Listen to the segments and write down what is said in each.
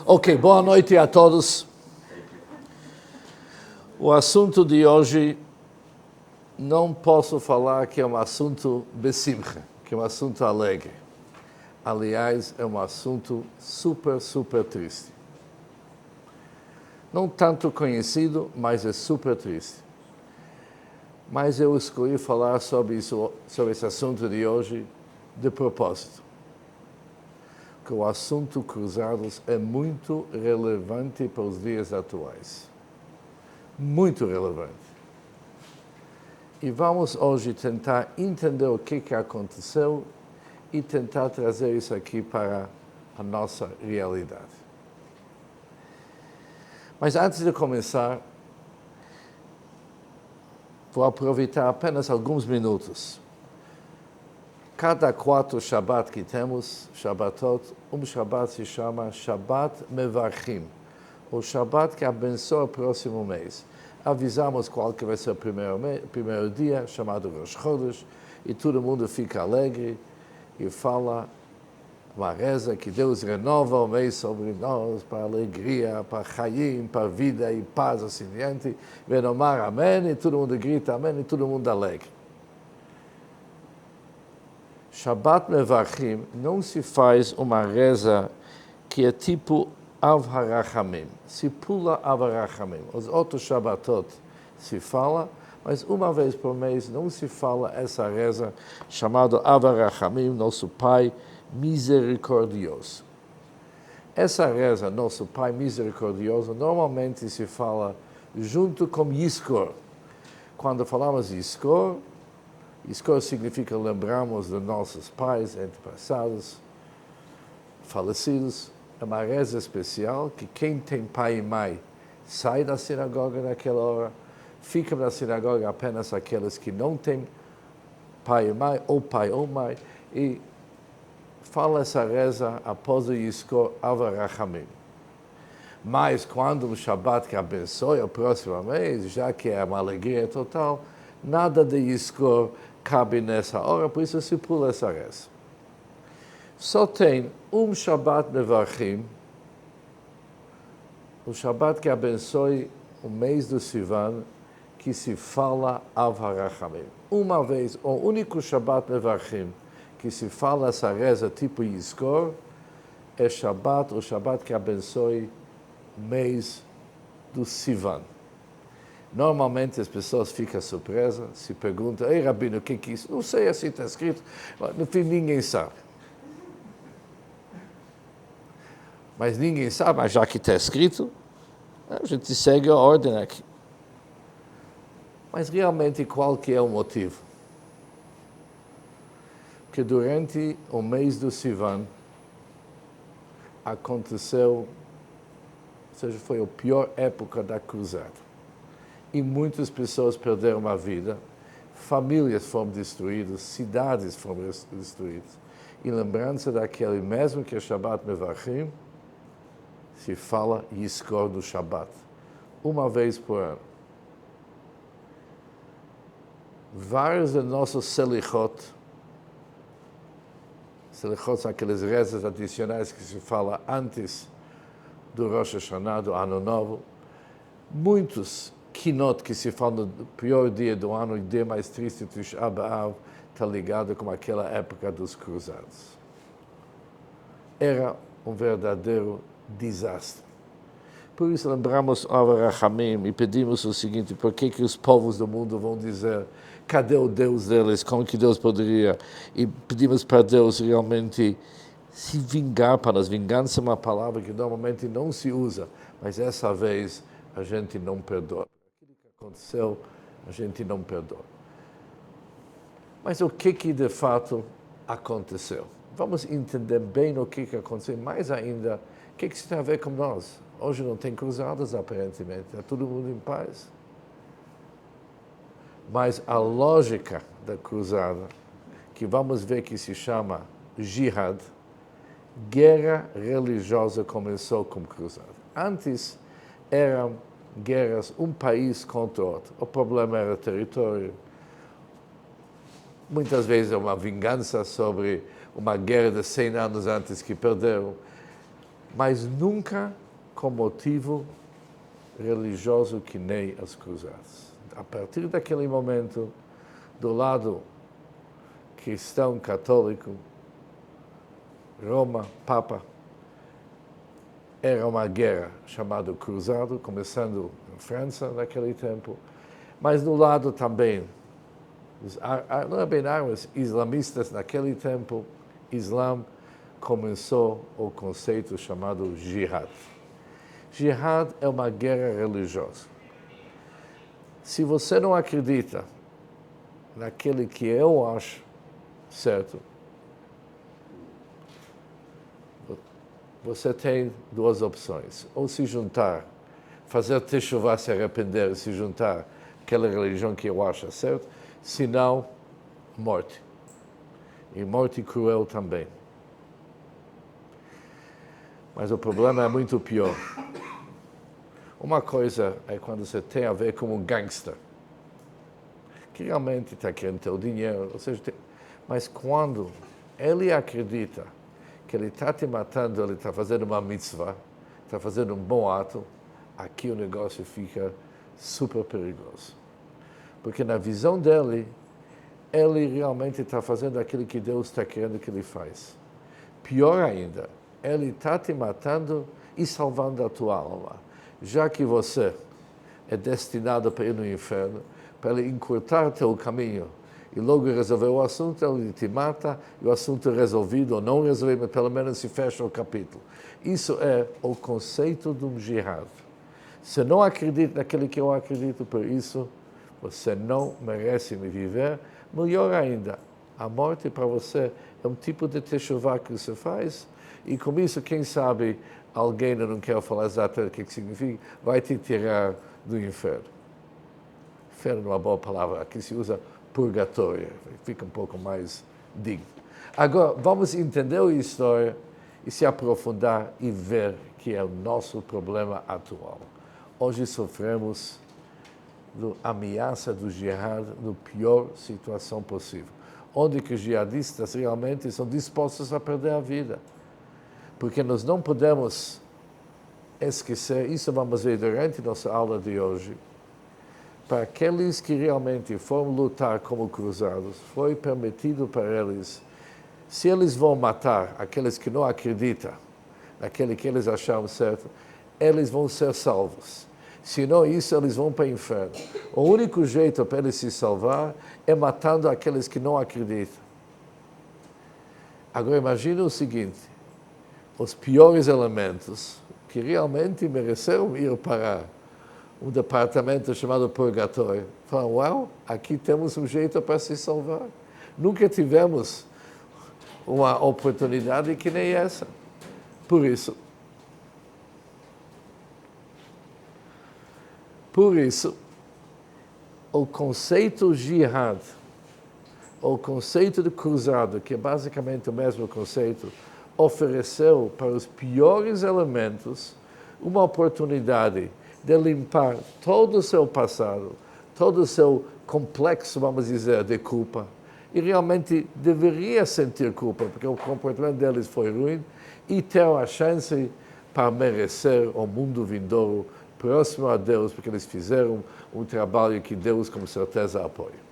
Ok, boa noite a todos. O assunto de hoje, não posso falar que é um assunto besimcha, que é um assunto alegre. Aliás, é um assunto super triste. Não tanto conhecido, mas é super triste. Mas eu escolhi falar sobre esse assunto de hoje de propósito. Que o assunto cruzados é muito relevante para os dias atuais. Muito relevante. E vamos hoje tentar entender o que aconteceu e tentar trazer isso aqui para a nossa realidade. Mas antes de começar, vou aproveitar apenas alguns minutos. Cada 4 Shabbat que temos, Shabbatot, Shabbat se chama Shabbat Mevarchim, o Shabbat que abençoa o próximo mês. Avisamos qual que vai ser o primeiro dia, chamado Rosh Chodesh, e todo mundo fica alegre e fala uma reza que Deus renova o mês sobre nós para alegria, para Chaim, para vida e paz, assim diante. Venomar Amém, e todo mundo grita Amém, e todo mundo alegre. Shabbat Mevarchim não se faz uma reza que é tipo Av HaRachamim. Se pula Av HaRachamim. Os outros Shabbatot se fala, mas uma vez por mês não se fala essa reza chamada Av HaRachamim, nosso Pai Misericordioso. Essa reza, nosso Pai Misericordioso, normalmente se fala junto com Yizkor. Quando falamos Yizkor, Yizkor significa lembramos de nossos pais, antepassados, falecidos. É uma reza especial que quem tem pai e mãe sai da sinagoga naquela hora, fica na sinagoga apenas aqueles que não têm pai ou mãe, e fala essa reza após o Yizkor Av HaRachamim. Mas quando o Shabbat que abençoe o próximo mês, já que é uma alegria total, nada de Yizkor cabe nessa hora, por isso se pula essa reza. Só tem Shabbat Mevarchim, o Shabbat que abençoe o mês do Sivan, que se fala Av HaRachamim. Uma vez, o único Shabbat Mevarchim que se fala essa reza tipo Yizkor, é o Shabbat que abençoe o mês do Sivan. Normalmente as pessoas ficam surpresas, se perguntam, ei Rabino, o que é isso? Não sei, assim está escrito, no fim ninguém sabe. Mas ninguém sabe, mas já que está escrito, a gente segue a ordem aqui. Mas realmente qual que é o motivo? Porque durante o mês do Sivan aconteceu, ou seja, foi a pior época da cruzada. E muitas pessoas perderam a vida, famílias foram destruídas, cidades foram destruídas. Em lembrança daquele mesmo que é Shabbat Mevarchim, se fala Yizkor do Shabbat, uma vez por ano. Vários de nossos selichot são aqueles rezas adicionais que se fala antes do Rosh Hashanah, do Ano Novo. Muitos Kinot que se falam no pior dia do ano, o dia mais triste do Tisha B'Av, está ligado com aquela época dos cruzados. Era um verdadeiro desastre. Por isso lembramos Av HaRachamim e pedimos o seguinte: por que os povos do mundo vão dizer cadê o Deus deles, como que Deus poderia? E pedimos para Deus realmente se vingar para nós. Vingança é uma palavra que normalmente não se usa, mas essa vez a gente não perdoa. Aquilo que aconteceu, a gente não perdoa. Mas o que de fato aconteceu? Vamos entender bem o que aconteceu, mais ainda, o que isso tem a ver com nós? Hoje não tem cruzadas, aparentemente, está todo mundo em paz. Mas a lógica da cruzada, que vamos ver que se chama jihad, guerra religiosa começou com cruzada. Antes eram guerras um país contra o outro. O problema era território. Muitas vezes é uma vingança sobre uma guerra de 100 anos antes que perderam. mas nunca com motivo religioso que nem as cruzadas. A partir daquele momento, do lado cristão católico, Roma, Papa, era uma guerra chamada cruzado, começando em França naquele tempo, mas no lado também, não é bem árabes, islamistas naquele tempo, Islã começou o conceito chamado jihad. Jihad é uma guerra religiosa. Se você não acredita naquele que eu acho certo, você tem duas opções. Ou se juntar, fazer techuvá, se arrepender, se juntar àquela religião que eu acho certo, se não, morte. E morte cruel também. Mas o problema é muito pior. Uma coisa é quando você tem a ver com um gangster, que realmente está querendo ter o dinheiro, ou seja, mas quando ele acredita que ele está te matando, ele está fazendo uma mitzvah, está fazendo um bom ato, aqui o negócio fica super perigoso. Porque na visão dele, ele realmente está fazendo aquilo que Deus está querendo que ele faça. Pior ainda, ele está te matando e salvando a tua alma. Já que você é destinado para ir no inferno, para ele encurtar teu caminho e logo resolver o assunto, ele te mata, e o assunto é resolvido ou não resolvido, mas pelo menos se fecha o capítulo. Isso é o conceito de um jihad. Se não acredita naquilo que eu acredito, por isso, você não merece me viver. Melhor ainda, a morte para você é um tipo de techuvá que você faz, e com isso, quem sabe, alguém, eu não quero falar exatamente o que significa, vai te tirar do inferno. Inferno é uma boa palavra, aqui se usa purgatório, fica um pouco mais digno. Agora, vamos entender a história e se aprofundar e ver que é o nosso problema atual. Hoje sofremos da ameaça do jihad na pior situação possível, onde que os jihadistas realmente são dispostos a perder a vida. Porque nós não podemos esquecer, isso vamos ver durante nossa aula de hoje, para aqueles que realmente foram lutar como cruzados, foi permitido para eles, se eles vão matar aqueles que não acreditam naquele que eles acharam certo, eles vão ser salvos. Se não isso, eles vão para o inferno. O único jeito para eles se salvar é matando aqueles que não acreditam. Agora imagine o seguinte, os piores elementos que realmente mereceram ir para um departamento chamado purgatório, falam, uau, aqui temos um jeito para se salvar. Nunca tivemos uma oportunidade que nem essa. Por isso, o conceito jihad, o conceito de cruzado, que é basicamente o mesmo conceito, ofereceu para os piores elementos uma oportunidade de limpar todo o seu passado, todo o seu complexo, vamos dizer, de culpa. E realmente deveria sentir culpa, porque o comportamento deles foi ruim, e ter a chance para merecer o mundo vindouro próximo a Deus, porque eles fizeram um trabalho que Deus com certeza apoia.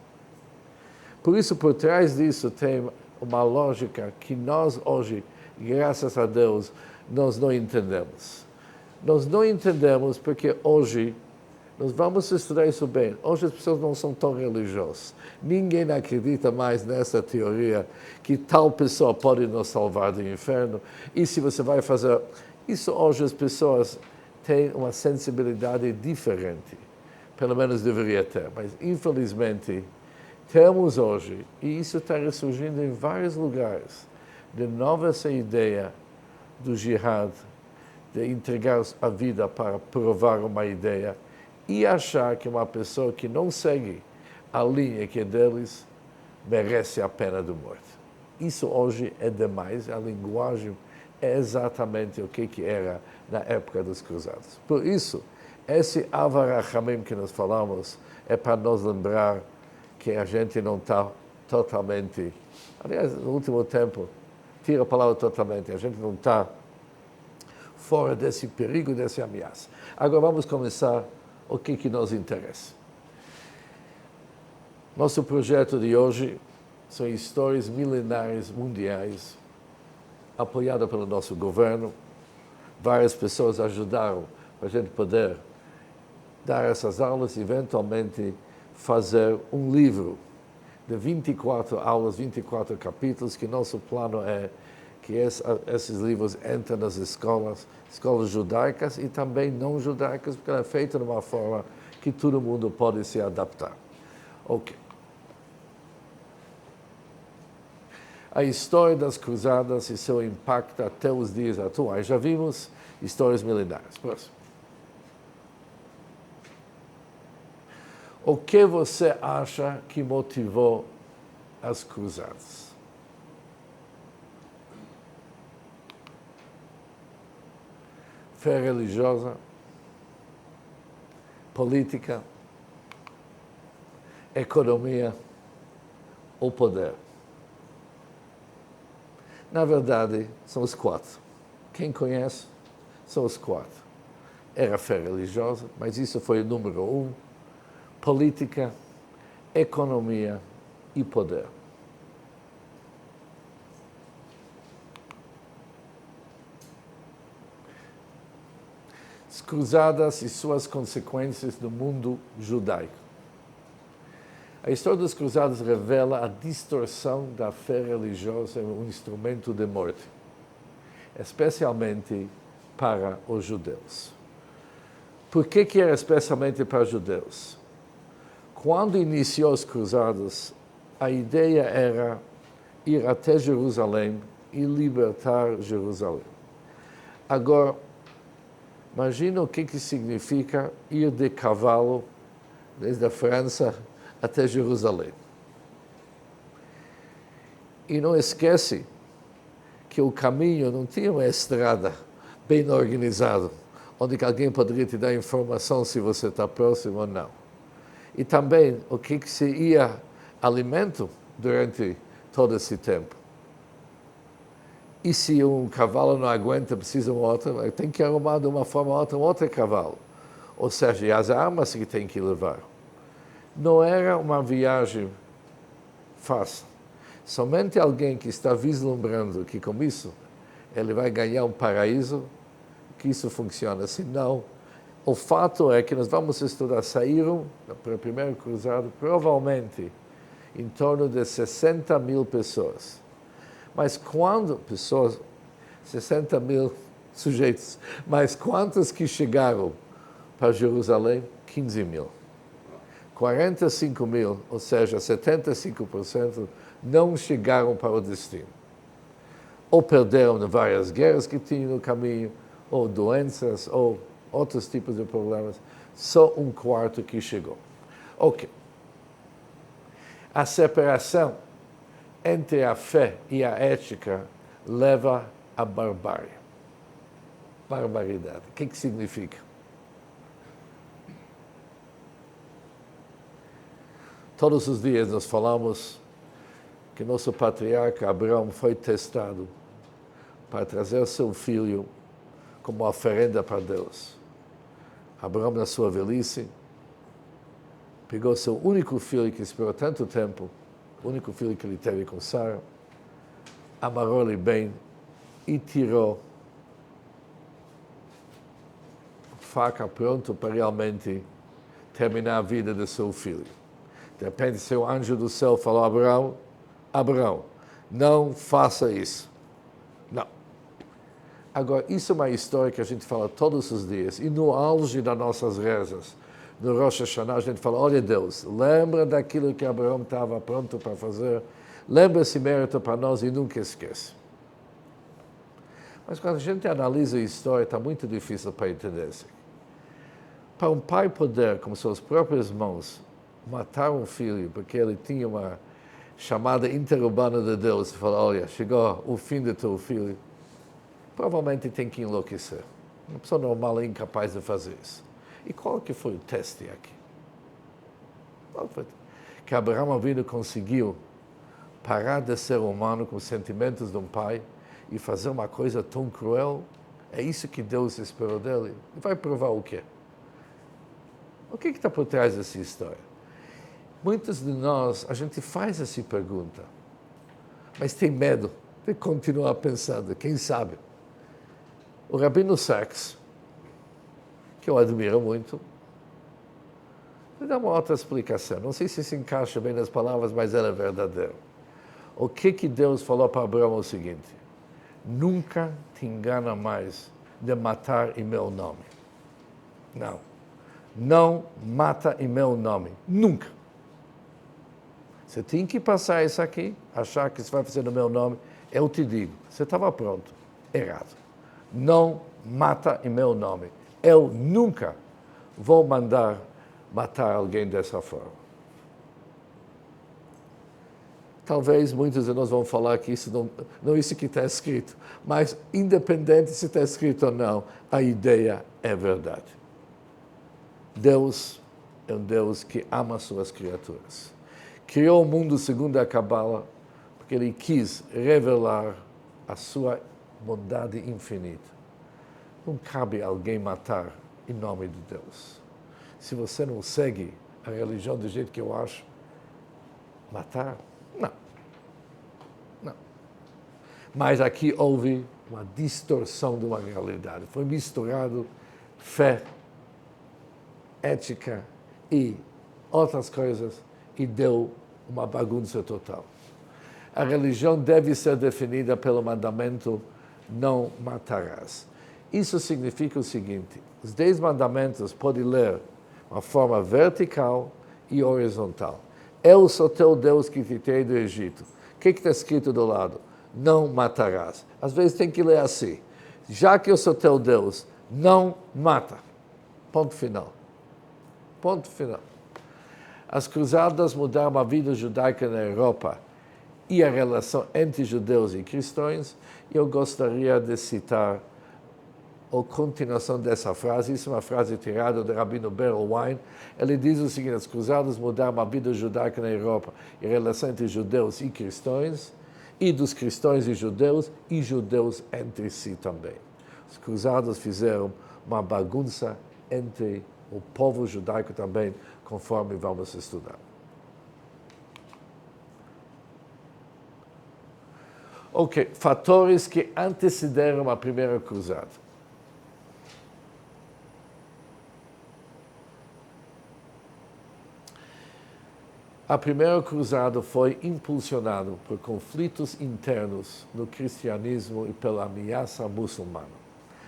Por isso, por trás disso, tem uma lógica que nós hoje, graças a Deus, nós não entendemos. Nós não entendemos porque hoje, nós vamos estudar isso bem, hoje as pessoas não são tão religiosas. Ninguém acredita mais nessa teoria que tal pessoa pode nos salvar do inferno. E se você vai fazer... Isso hoje as pessoas têm uma sensibilidade diferente. Pelo menos deveria ter. Mas, infelizmente, temos hoje, e isso está ressurgindo em vários lugares, de novo essa ideia do jihad, de entregar a vida para provar uma ideia e achar que uma pessoa que não segue a linha que é deles merece a pena de morte. Isso hoje é demais, a linguagem é exatamente o que era na época dos cruzados. Por isso, esse avarachamim que nós falamos é para nos lembrar que a gente não está totalmente... Aliás, no último tempo, tira a palavra totalmente, a gente não está fora desse perigo, dessa ameaça. Agora vamos começar o que nos interessa. Nosso projeto de hoje são histórias milenares mundiais, apoiado pelo nosso governo. Várias pessoas ajudaram para a gente poder dar essas aulas e, eventualmente, fazer um livro de 24 aulas, 24 capítulos, que nosso plano é que esses livros entrem nas escolas judaicas e também não judaicas, porque ela é feita de uma forma que todo mundo pode se adaptar. Ok. A história das cruzadas e seu impacto até os dias atuais. Já vimos histórias milenares. Próximo. O que você acha que motivou as cruzadas? Fé religiosa, política, economia ou poder? Na verdade, são os quatro. Quem conhece, são os quatro. Era a fé religiosa, mas isso foi o número 1. Política, economia e poder. As cruzadas e suas consequências no mundo judaico. A história das cruzadas revela a distorção da fé religiosa em um instrumento de morte, especialmente para os judeus. Por que era especialmente para os judeus? Quando iniciou as cruzadas, a ideia era ir até Jerusalém e libertar Jerusalém. Agora, imagina o que significa ir de cavalo desde a França até Jerusalém. E não esquece que o caminho não tinha uma estrada bem organizada, onde alguém poderia te dar informação se você está próximo ou não. E também o que se ia alimento durante todo esse tempo. E se um cavalo não aguenta, precisa de um outro, tem que arrumar de uma forma ou outra um outro cavalo. Ou seja, e as armas que tem que levar. Não era uma viagem fácil. Somente alguém que está vislumbrando que com isso ele vai ganhar um paraíso, que isso funciona. Senão, o fato é que nós vamos estudar, saíram para a primeira cruzada, provavelmente em torno de 60 mil pessoas. Mas quando pessoas, 60 mil sujeitos, mas quantos que chegaram para Jerusalém? 15 mil. 45 mil, ou seja, 75%, não chegaram para o destino. Ou perderam em várias guerras que tinham no caminho, ou doenças, ou outros tipos de problemas. Só um quarto que chegou. Ok. A separação entre a fé e a ética leva à barbárie. Barbaridade. O que significa? Todos os dias nós falamos que nosso patriarca Abraão foi testado para trazer seu filho como oferenda para Deus. Abraão, na sua velhice, pegou seu único filho que esperou tanto tempo, o único filho que ele teve com Sara, amarrou-lhe bem e tirou a faca pronto para realmente terminar a vida de seu filho. De repente, seu anjo do céu falou: Abraão, Abraão, não faça isso. Não. Agora, isso é uma história que a gente fala todos os dias. E no auge das nossas rezas, no Rosh Hashanah, a gente fala: olha Deus, lembra daquilo que Abraão estava pronto para fazer. Lembra esse mérito para nós e nunca esquece. Mas quando a gente analisa a história, está muito difícil para entender isso. Para um pai poder, com suas próprias mãos, matar um filho porque ele tinha uma chamada interurbana de Deus e falar: olha, chegou o fim do teu filho, provavelmente tem que enlouquecer. Uma pessoa normal é incapaz de fazer isso. E qual que foi o teste aqui? Qual foi? Que Abraão Avinu conseguiu parar de ser humano com os sentimentos de um pai e fazer uma coisa tão cruel, É isso que Deus esperou dele? Ele vai provar o quê? O que está por trás dessa história? Muitos de nós, a gente faz essa pergunta, mas tem medo de continuar pensando, quem sabe? O Rabino Sacks, que eu admiro muito, ele dá uma outra explicação. Não sei se encaixa bem nas palavras, mas ela é verdadeira. O que Deus falou para Abraão é o seguinte: nunca te engana mais de matar em meu nome. Não. Não mata em meu nome. Nunca. Você tem que passar isso aqui, achar que você vai fazer no meu nome. Eu te digo, você estava pronto. Errado. Não mata em meu nome. Eu nunca vou mandar matar alguém dessa forma. Talvez muitos de nós vão falar que isso não é isso que está escrito, mas independente se está escrito ou não, a ideia é verdade. Deus é um Deus que ama suas criaturas. Criou o mundo segundo a Cabala, porque Ele quis revelar a sua bondade infinita. Não cabe alguém matar em nome de Deus. Se você não segue a religião do jeito que eu acho, matar? Não. Não. Mas aqui houve uma distorção de uma realidade. Foi misturado fé, ética e outras coisas e deu uma bagunça total. A religião deve ser definida pelo mandamento não matarás. Isso significa o seguinte: os 10 mandamentos podem ler de uma forma vertical e horizontal. Eu sou teu Deus que te tirei do Egito. O que está escrito do lado? Não matarás. Às vezes tem que ler assim: já que eu sou teu Deus, não mata. Ponto final. Ponto final. As cruzadas mudaram a vida judaica na Europa e a relação entre judeus e cristãos. Eu gostaria de citar a continuação dessa frase. Isso é uma frase tirada do Rabino Berel Wein. Ele diz o seguinte: as cruzadas mudaram a vida judaica na Europa e a relação entre judeus e cristãos, e dos cristãos e judeus entre si também. As cruzadas fizeram uma bagunça entre o povo judaico também, conforme vamos estudar. Ok, fatores que antecederam a primeira cruzada. A primeira cruzada foi impulsionada por conflitos internos no cristianismo e pela ameaça muçulmana.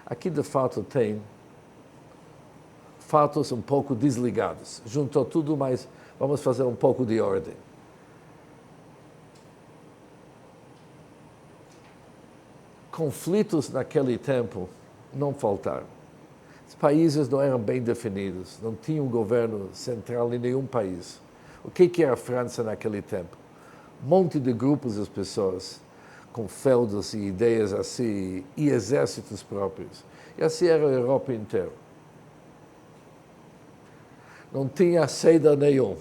Aqui, de fato, tem fatos um pouco desligados. Juntou tudo, mas vamos fazer um pouco de ordem. Conflitos naquele tempo não faltaram. Os países não eram bem definidos, não tinha um governo central em nenhum país. O que era a França naquele tempo? Um monte de grupos de pessoas com feudos e ideias assim, e exércitos próprios. E assim era a Europa inteira. Não tinha saída nenhum.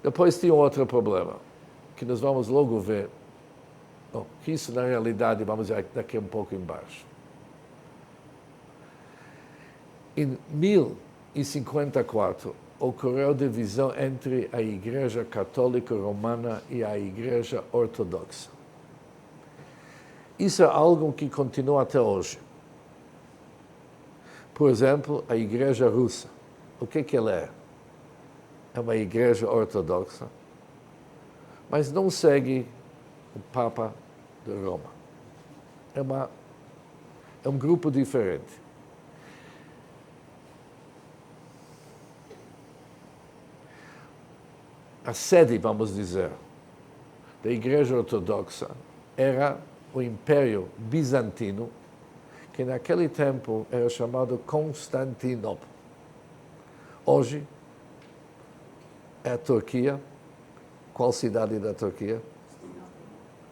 Depois tinha outro problema, que nós vamos logo ver. Bom, que isso, na realidade, vamos ver daqui um pouco embaixo. Em 1054, ocorreu divisão entre a Igreja Católica Romana e a Igreja Ortodoxa. Isso é algo que continua até hoje. Por exemplo, a Igreja Russa. O que ela é? É uma igreja ortodoxa, mas não segue o Papa de Roma. É um grupo diferente. A sede, vamos dizer, da Igreja Ortodoxa era o Império Bizantino, que naquele tempo era chamado Constantinopla. Hoje é a Turquia. Qual cidade da Turquia?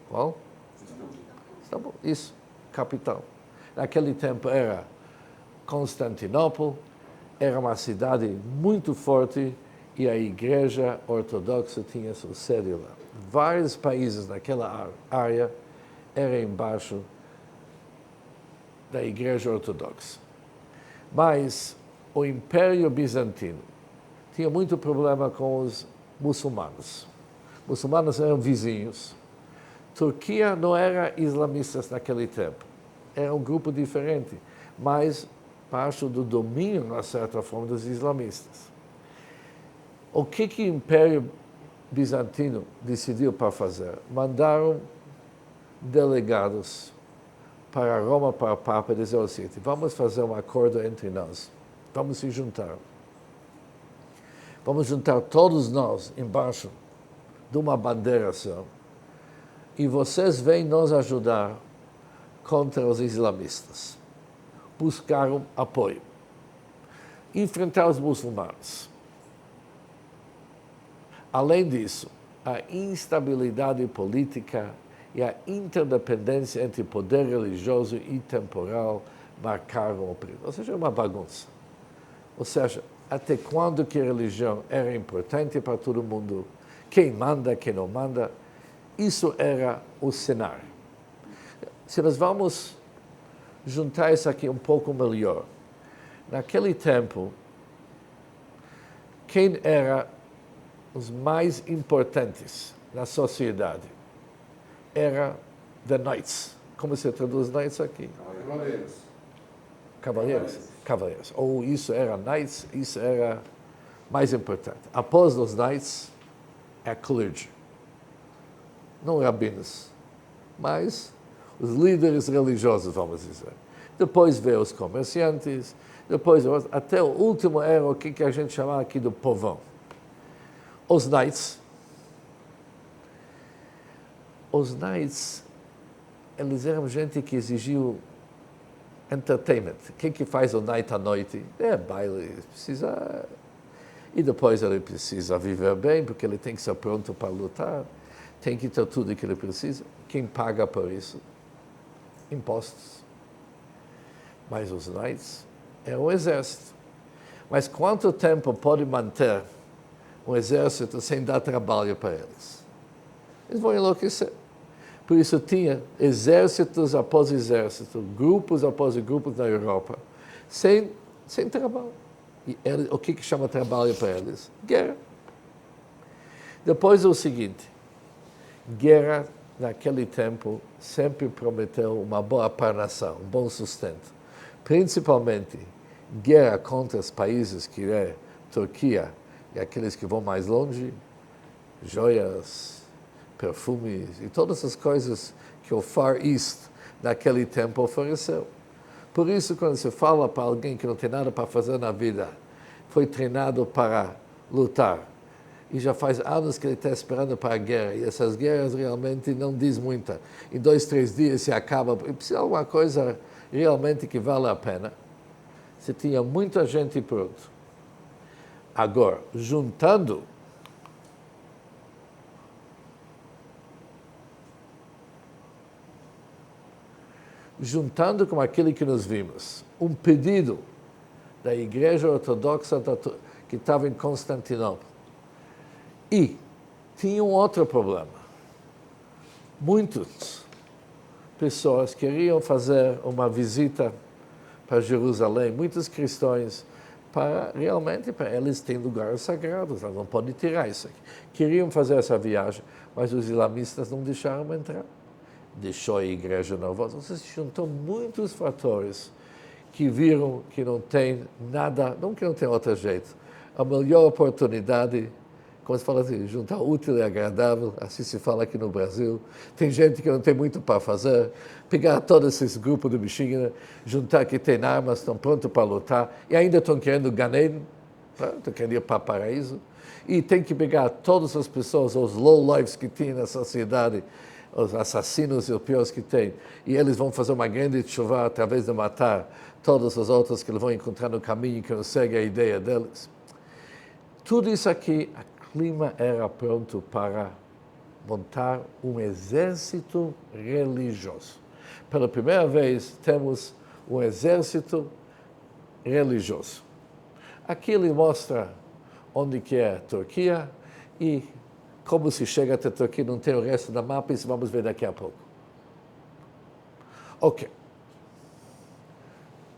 Qual? Istambul. Isso, capital. Naquele tempo era Constantinopla, era uma cidade muito forte e a Igreja Ortodoxa tinha sua sede lá. Vários países naquela área eram embaixo da Igreja Ortodoxa. Mas o Império Bizantino tinha muito problema com os muçulmanos. Muçulmanos eram vizinhos. Turquia não era islamistas naquele tempo. Era um grupo diferente, mas parte do domínio, de certa forma, dos islamistas. O que o Império Bizantino decidiu para fazer? Mandaram delegados para Roma, para o Papa, dizer o seguinte: vamos fazer um acordo entre nós, vamos se juntar. Vamos juntar todos nós embaixo de uma bandeira só, e vocês vêm nos ajudar contra os islamistas. Buscaram apoio. Enfrentar os muçulmanos. Além disso, a instabilidade política e a interdependência entre poder religioso e temporal marcaram o período. Ou seja, uma bagunça. Ou seja, até quando que a religião era importante para todo mundo, quem manda, quem não manda, isso era o cenário. Se nós vamos juntar isso aqui um pouco melhor, naquele tempo, quem era os mais importantes na sociedade era the knights. Como se traduz knights aqui? Cavaleiros. Cavaleiros. Cavaleiros. Ou isso era knights, isso era mais importante. Após os knights, é clergy. Não rabinos, mas os líderes religiosos, vamos dizer. Depois veio os comerciantes, depois até o último era o que a gente chama aqui do povão. Os knights, eles eram gente que exigiu entertainment. O que faz o knight à noite? É baile, precisa... E depois ele precisa viver bem, porque ele tem que ser pronto para lutar, tem que ter tudo o que ele precisa. Quem paga por isso? Impostos. Mas os knights é um exército. Mas quanto tempo pode manter um exército sem dar trabalho para eles? Eles vão enlouquecer. Por isso tinha exércitos após exército, grupos após grupos na Europa, sem trabalho. E o que chama trabalho para eles? Guerra. Depois é o seguinte, guerra naquele tempo sempre prometeu uma boa parnação, um bom sustento. Principalmente guerra contra os países que é Turquia e aqueles que vão mais longe, joias, perfumes e todas as coisas que o Far East naquele tempo ofereceu. Por isso, quando se fala para alguém que não tem nada para fazer na vida, foi treinado para lutar, e já faz anos que ele está esperando para a guerra, e essas guerras realmente não diz muita. Em 2, 3 dias se acaba, e precisa de alguma coisa realmente que vale a pena. Você tinha muita gente pronto. Agora, juntando com aquele que nós vimos, um pedido da Igreja Ortodoxa que estava em Constantinopla. E tinha um outro problema. Muitas pessoas queriam fazer uma visita para Jerusalém, muitos cristãos, para eles têm lugares sagrados, eles não podem tirar isso aqui. Queriam fazer essa viagem, mas os islamistas não deixaram entrar. Deixou a igreja nervosa. Ou seja, juntou muitos fatores que viram que não tem nada, não que não tem outro jeito. A melhor oportunidade, como se fala assim, juntar útil e agradável, assim se fala aqui no Brasil. Tem gente que não tem muito para fazer, pegar todos esses grupos de bexiga, juntar que tem armas, estão prontos para lutar, e ainda estão querendo Ganem, estão querendo ir para o paraíso, e tem que pegar todas as pessoas, os low-lives que tem na sociedade, os assassinos e os piores que tem, e eles vão fazer uma grande chuva através de matar todos os outros que eles vão encontrar no caminho que não seguem a ideia deles. Tudo isso aqui, o clima era pronto para montar um exército religioso. Pela primeira vez, temos um exército religioso. Aqui ele mostra onde que é a Turquia e como se chega até a Turquia, não tem o resto da mapa, isso vamos ver daqui a pouco. Ok.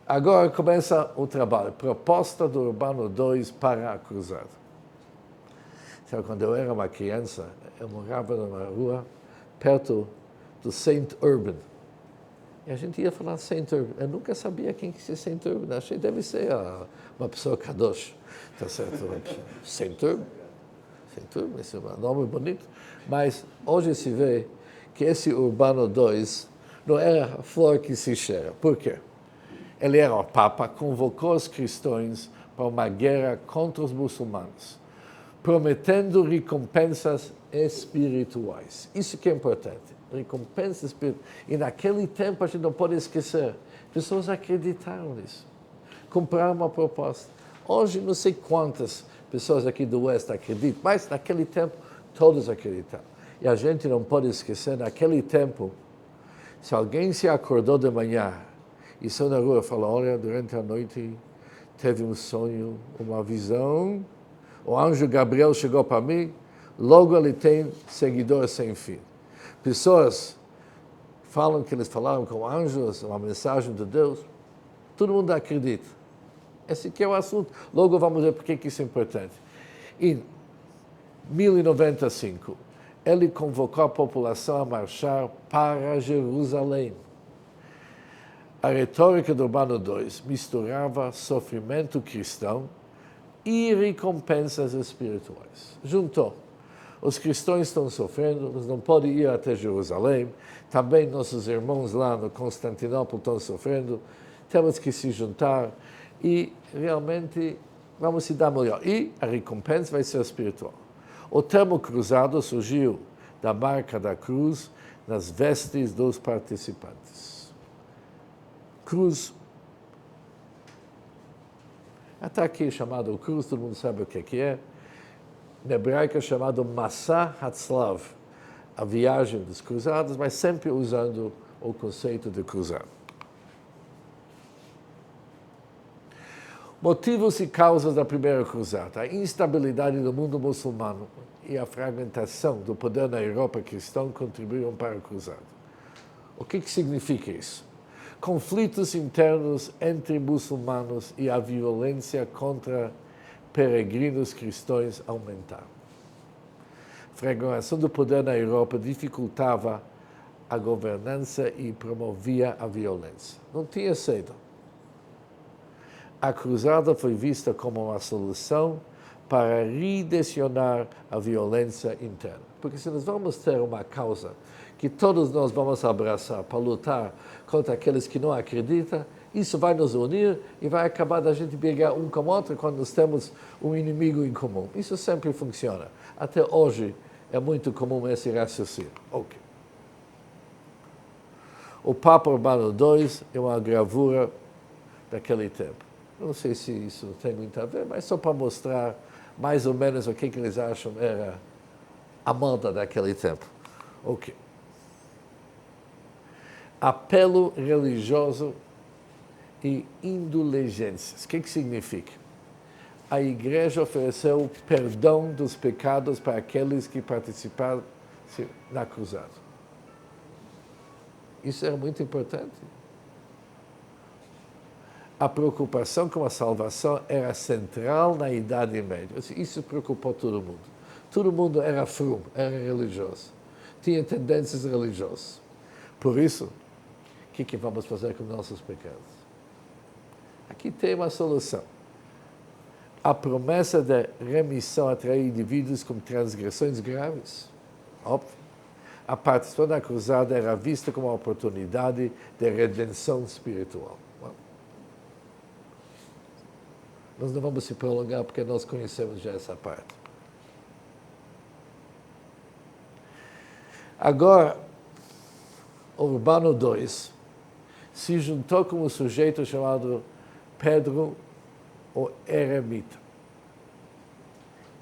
Agora começa o trabalho. Proposta do Urbano II para a cruzada. Sabe, quando eu era uma criança, eu morava numa rua perto do Saint Urban. E a gente ia falar Saint Urban. Eu nunca sabia quem que é Saint Urban. Achei que deve ser uma pessoa kadosh. Tá certo? Saint Urban. Saint Urban, esse é um nome bonito. Mas hoje se vê que esse Urbano II não era a flor que se cheira. Por quê? Ele era o Papa, convocou os cristãos para uma guerra contra os muçulmanos, prometendo recompensas espirituais. Isso que é importante, recompensas espirituais. E naquele tempo a gente não pode esquecer, pessoas acreditaram nisso, compraram uma proposta. Hoje não sei quantas pessoas aqui do Oeste acreditam, mas naquele tempo todos acreditaram. E a gente não pode esquecer, naquele tempo, se alguém se acordou de manhã e saiu na rua e falou, olha, durante a noite teve um sonho, uma visão, o anjo Gabriel chegou para mim, logo ele tem seguidores sem fim. Pessoas falam que eles falaram com anjos, uma mensagem de Deus, todo mundo acredita. Esse aqui é o assunto. Logo vamos ver por que isso é importante. Em 1095, ele convocou a população a marchar para Jerusalém. A retórica do Urbano II misturava sofrimento cristão e recompensas espirituais. Juntou. Os cristãos estão sofrendo, eles não podem ir até Jerusalém. Também nossos irmãos lá no Constantinopla estão sofrendo. Temos que se juntar e realmente vamos se dar melhor. E a recompensa vai ser espiritual. O termo cruzado surgiu da marca da cruz nas vestes dos participantes. Cruz. Até aqui chamado cruz, todo mundo sabe o que é. Em hebraico é chamado Massa Hatzlav, a viagem dos cruzados, mas sempre usando o conceito de cruzado. Motivos e causas da primeira cruzada. A instabilidade do mundo muçulmano e a fragmentação do poder na Europa cristã contribuíram para a cruzada. O que significa isso? Conflitos internos entre muçulmanos e a violência contra peregrinos cristãos aumentaram. A fragmentação do poder na Europa dificultava a governança e promovia a violência. Não tinha saída. A cruzada foi vista como uma solução para redirecionar a violência interna. Porque se nós vamos ter uma causa que todos nós vamos abraçar para lutar contra aqueles que não acreditam, isso vai nos unir e vai acabar da gente brigar um com o outro quando nós temos um inimigo em comum. Isso sempre funciona. Até hoje é muito comum esse raciocínio. Okay. O Papa Urbano II é uma gravura daquele tempo. Não sei se isso tem muito a ver, mas só para mostrar mais ou menos o que eles acham era a moda daquele tempo. Ok. Apelo religioso e indulgências. O que significa? A igreja ofereceu perdão dos pecados para aqueles que participaram na cruzada. Isso era muito importante. A preocupação com a salvação era central na Idade Média. Isso preocupou todo mundo. Todo mundo era frum, era religioso. Tinha tendências religiosas. Por isso, o que vamos fazer com nossos pecados? Aqui tem uma solução. A promessa de remissão atrai indivíduos com transgressões graves. Óbvio. A participação da cruzada era vista como uma oportunidade de redenção espiritual. Nós não vamos se prolongar porque nós conhecemos já essa parte. Agora, Urbano II se juntou com um sujeito chamado Pedro o Eremita.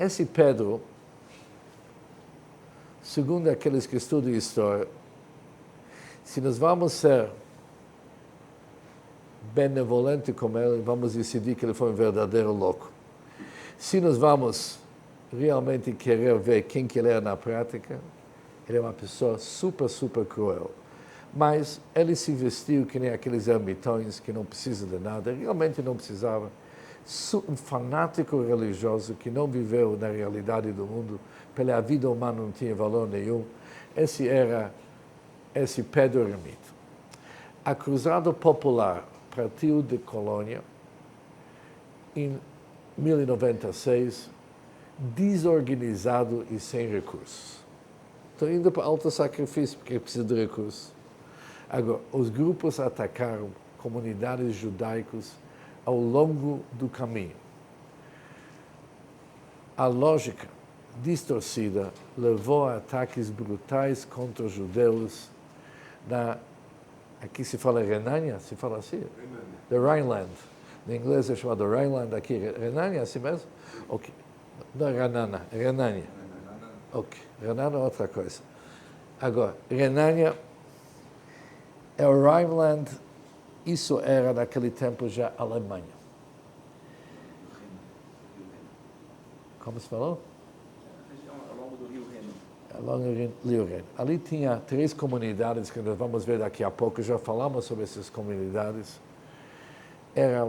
Esse Pedro, segundo aqueles que estudam história, se nós vamos ser benevolentes com ele, vamos decidir que ele foi um verdadeiro louco. Se nós vamos realmente querer ver quem que ele era na prática, ele é uma pessoa super, super cruel. Mas ele se vestiu que nem aqueles ermitões que não precisam de nada, realmente não precisava. Um fanático religioso que não viveu na realidade do mundo, pela vida humana não tinha valor nenhum. Esse era esse Pedro Ermito. A Cruzada Popular partiu de Colônia em 1096, desorganizado e sem recursos. Estão indo para alto sacrifício porque precisa de recursos. Agora, os grupos atacaram comunidades judaicas ao longo do caminho. A lógica distorcida levou a ataques brutais contra os judeus aqui se fala Renânia, se fala assim? The Rhineland. Em inglês é chamado Rhineland, aqui Renânia, assim mesmo? Ok. Não é Renana, é Renânia. Ok. Renânia é outra coisa. Agora, Renânia é o Rhineland, isso era naquele tempo já Alemanha. Como se falou? Ao longo do Rio Reno. Ao longo do Rio Reno. Ali tinha 3 comunidades que nós vamos ver daqui a pouco, já falamos sobre essas comunidades. Era,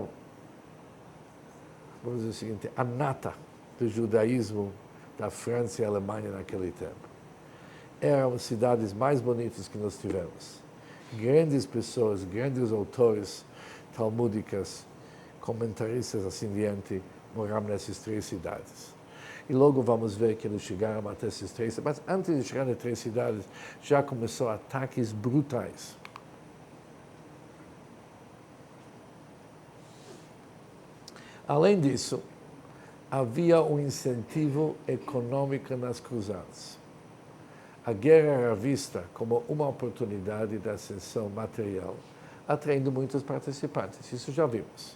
vamos dizer o seguinte, a nata do judaísmo da França e Alemanha naquele tempo. Eram as cidades mais bonitas que nós tivemos. Grandes pessoas, grandes autores talmúdicas, comentaristas assim diante, moravam nessas 3 cidades. E logo vamos ver que eles chegaram até essas 3 cidades. Mas antes de chegar nas 3 cidades, já começou ataques brutais. Além disso, havia um incentivo econômico nas cruzadas. A guerra era vista como uma oportunidade de ascensão material, atraindo muitos participantes. Isso já vimos.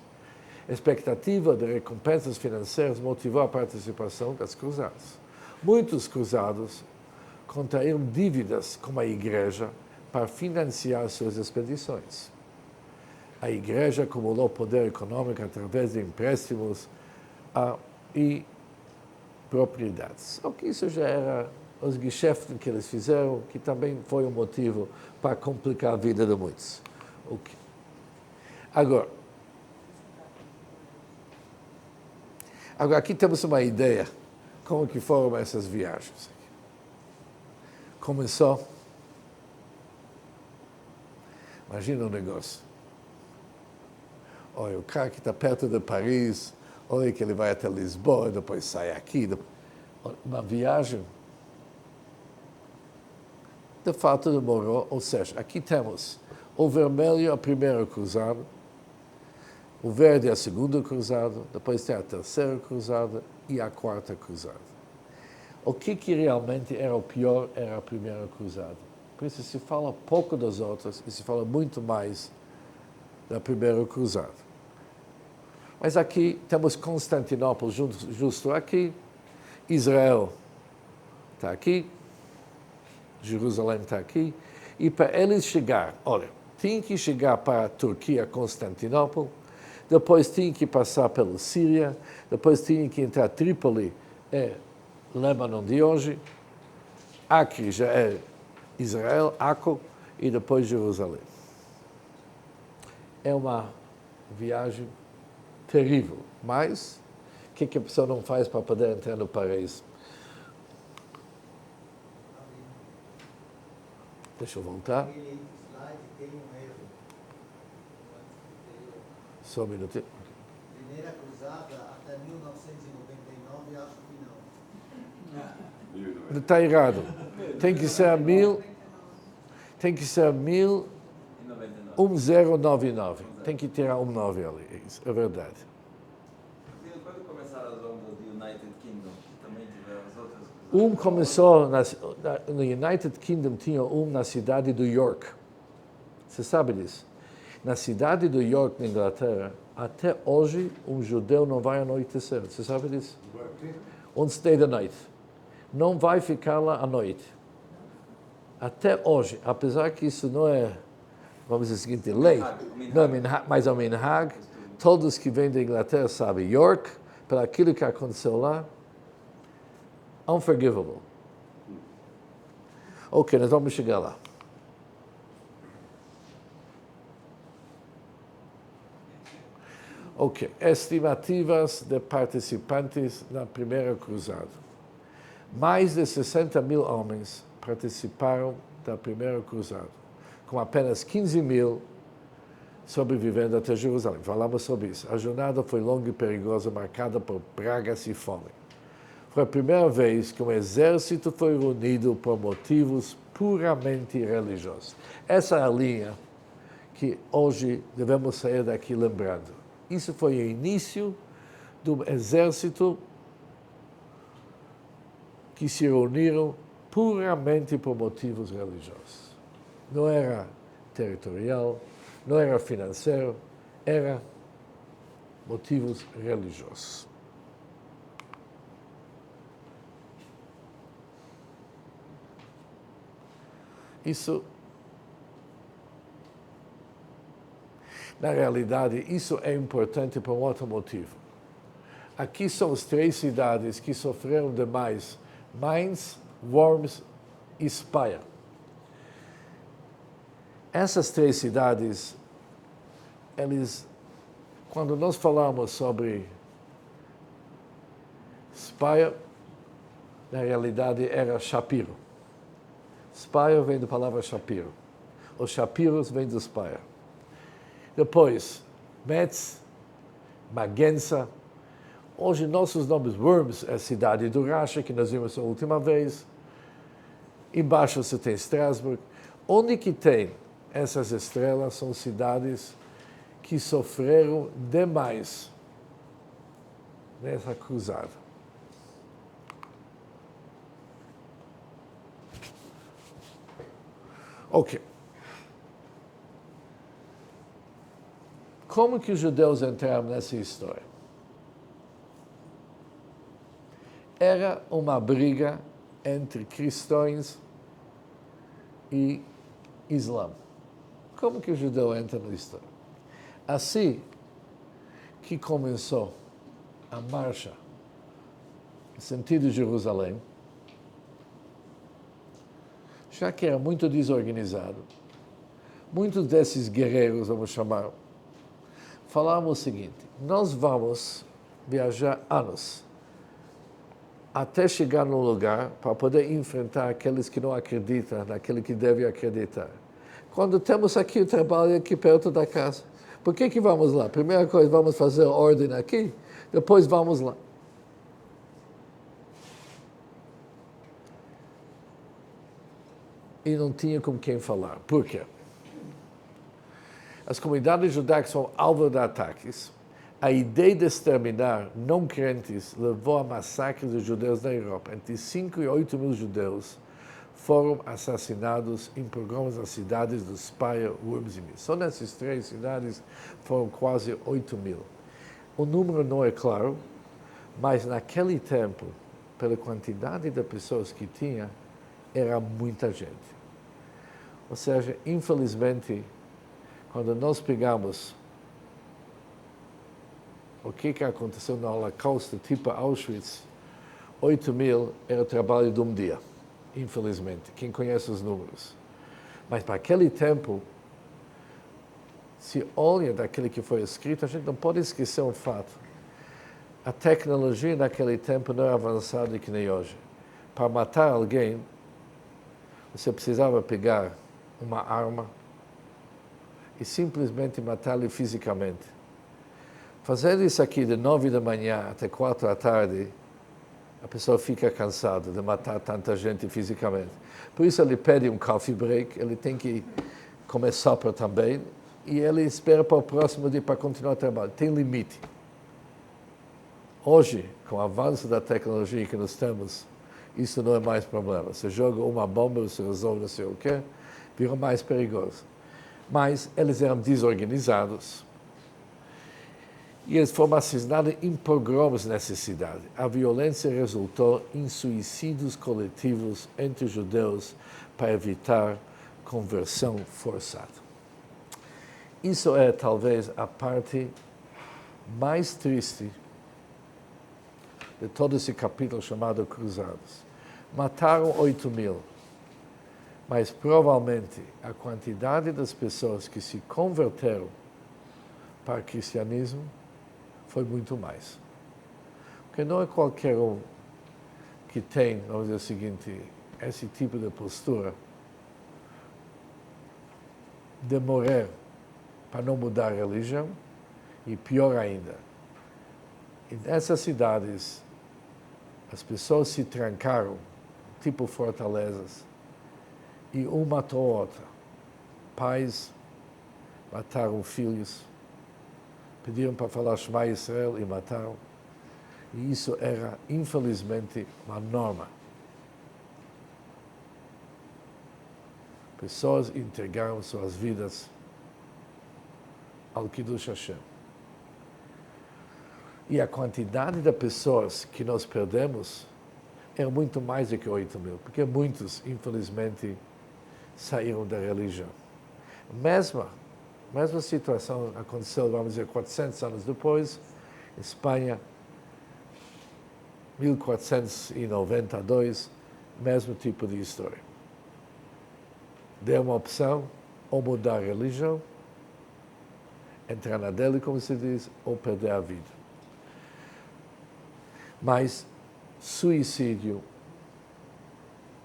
A expectativa de recompensas financeiras motivou a participação das cruzadas. Muitos cruzados contraíram dívidas com a igreja para financiar suas expedições. A igreja acumulou poder econômico através de empréstimos e propriedades. O que isso já era os geschäften que eles fizeram, que também foi um motivo para complicar a vida de muitos. Okay. Agora, aqui temos uma ideia como que foram essas viagens. Começou, imagina um negócio. Olha, o cara que está perto de Paris, olha que ele vai até Lisboa, depois sai aqui. Uma viagem, de fato, demorou. Ou seja, aqui temos o vermelho, a primeira cruzada, o verde, a segunda cruzada, depois tem a terceira cruzada e a quarta cruzada. O que realmente era o pior era a primeira cruzada. Por isso se fala pouco das outras e se fala muito mais da primeira cruzada. Mas aqui temos Constantinopla justo aqui, Israel está aqui, Jerusalém está aqui, e para eles chegar, olha, tinha que chegar para a Turquia, Constantinopla, depois tinha que passar pela Síria, depois tinha que entrar Trípoli, Líbano de hoje, Acre já é Israel, Acre, e depois Jerusalém. É uma viagem terrível, mas o que a pessoa não faz para poder entrar no paraíso? Deixa eu voltar. Aquele slide tem um erro. Só um minutinho. Primeira cruzada até 1999, acho que não. Está errado. Tem que ser 1099. Tem que tirar 19 ali. Isso é verdade. Quando começaram as ondas do United Kingdom, também tiveram as outras cruzadas? Começou no United Kingdom, tinha na cidade de York. Você sabe disso? Na cidade de York, na Inglaterra, até hoje um judeu não vai anoitecer. Você sabe disso? Won't stay the night. Não vai ficar lá à noite. Até hoje, apesar que isso não é, vamos dizer o seguinte, lei, não é mas é o minhag, todos que vêm da Inglaterra sabem, York para aquilo que aconteceu lá, unforgivable. Ok, nós vamos chegar lá. Ok, estimativas de participantes na primeira cruzada. Mais de 60 mil homens participaram da primeira cruzada, com apenas 15 mil sobrevivendo até Jerusalém. Falamos sobre isso. A jornada foi longa e perigosa, marcada por pragas e fome. Foi a primeira vez que um exército foi reunido por motivos puramente religiosos. Essa é a linha que hoje devemos sair daqui lembrando. Isso foi o início do exército que se reuniram puramente por motivos religiosos. Não era territorial, não era financeiro, era motivos religiosos. Isso, na realidade, isso é importante por um outro motivo. Aqui são as 3 cidades que sofreram demais: Mainz, Worms e Speyer. Essas 3 cidades, quando nós falamos sobre Speyer, na realidade era Shapiro. Speyer vem da palavra Shapiro. Os Shapiros vêm do Speyer. Depois, Metz, Magenza. Hoje, nossos nomes, Worms é a cidade do Racha, que nós vimos a última vez. Embaixo você tem Strasbourg. Onde que tem essas estrelas são cidades que sofreram demais nessa cruzada. Ok. Como que os judeus entraram nessa história? Era uma briga entre cristãos e Islã. Como que o judeu entra na história? Assim que começou a marcha no sentido de Jerusalém, já que era muito desorganizado, muitos desses guerreiros, vamos chamar, falaram o seguinte: nós vamos viajar anos até chegar num lugar para poder enfrentar aqueles que não acreditam naquele que deve acreditar. Quando temos aqui o trabalho aqui perto da casa, por que vamos lá? Primeira coisa, vamos fazer ordem aqui, depois vamos lá. E não tinha com quem falar. Por quê? As comunidades judaicas são alvo de ataques. A ideia de exterminar não crentes levou a massacres dos judeus na Europa. Entre 5 e 8 mil judeus foram assassinados em pogroms nas cidades de Speyer, Worms e Mainz. Só nessas 3 cidades foram quase 8 mil. O número não é claro, mas naquele tempo, pela quantidade de pessoas que tinha, era muita gente. Ou seja, infelizmente, quando nós pegamos o que aconteceu no Holocausto, tipo Auschwitz, 8 mil era o trabalho de um dia, infelizmente. Quem conhece os números? Mas para aquele tempo, se olha daquele que foi escrito, a gente não pode esquecer um fato. A tecnologia naquele tempo não era avançada que nem hoje. Para matar alguém, você precisava pegar uma arma e simplesmente matá-lo fisicamente. Fazer isso aqui de 9 da manhã até 4 da tarde, a pessoa fica cansada de matar tanta gente fisicamente. Por isso ele pede um coffee break, ele tem que comer sopa também, e ele espera para o próximo dia para continuar o trabalho. Tem limite. Hoje, com o avanço da tecnologia que nós temos, isso não é mais problema. Você joga uma bomba, você resolve não sei o quê, virou mais perigoso. Mas eles eram desorganizados. E eles foram assassinados em pogroms nessa cidade. A violência resultou em suicídios coletivos entre judeus para evitar conversão forçada. Isso é talvez a parte mais triste de todo esse capítulo chamado Cruzadas. Mataram 8.000, mas provavelmente a quantidade das pessoas que se converteram para o cristianismo foi muito mais. Porque não é qualquer um que tem, vamos dizer o seguinte, esse tipo de postura de morrer para não mudar a religião, e pior ainda, nessas cidades as pessoas se trancaram, tipo fortalezas, e um matou o outro. Pais mataram filhos, pediram para falar Shema Israel e mataram. E isso era, infelizmente, uma norma. Pessoas entregaram suas vidas ao Kiddush Hashem. E a quantidade de pessoas que nós perdemos é muito mais do que 8.000, porque muitos, infelizmente, saíram da religião. Mesma situação aconteceu, vamos dizer, 400 anos depois, em Espanha, 1492, mesmo tipo de história. Deu uma opção, ou mudar a religião, entrar na dele, como se diz, ou perder a vida. Mas suicídio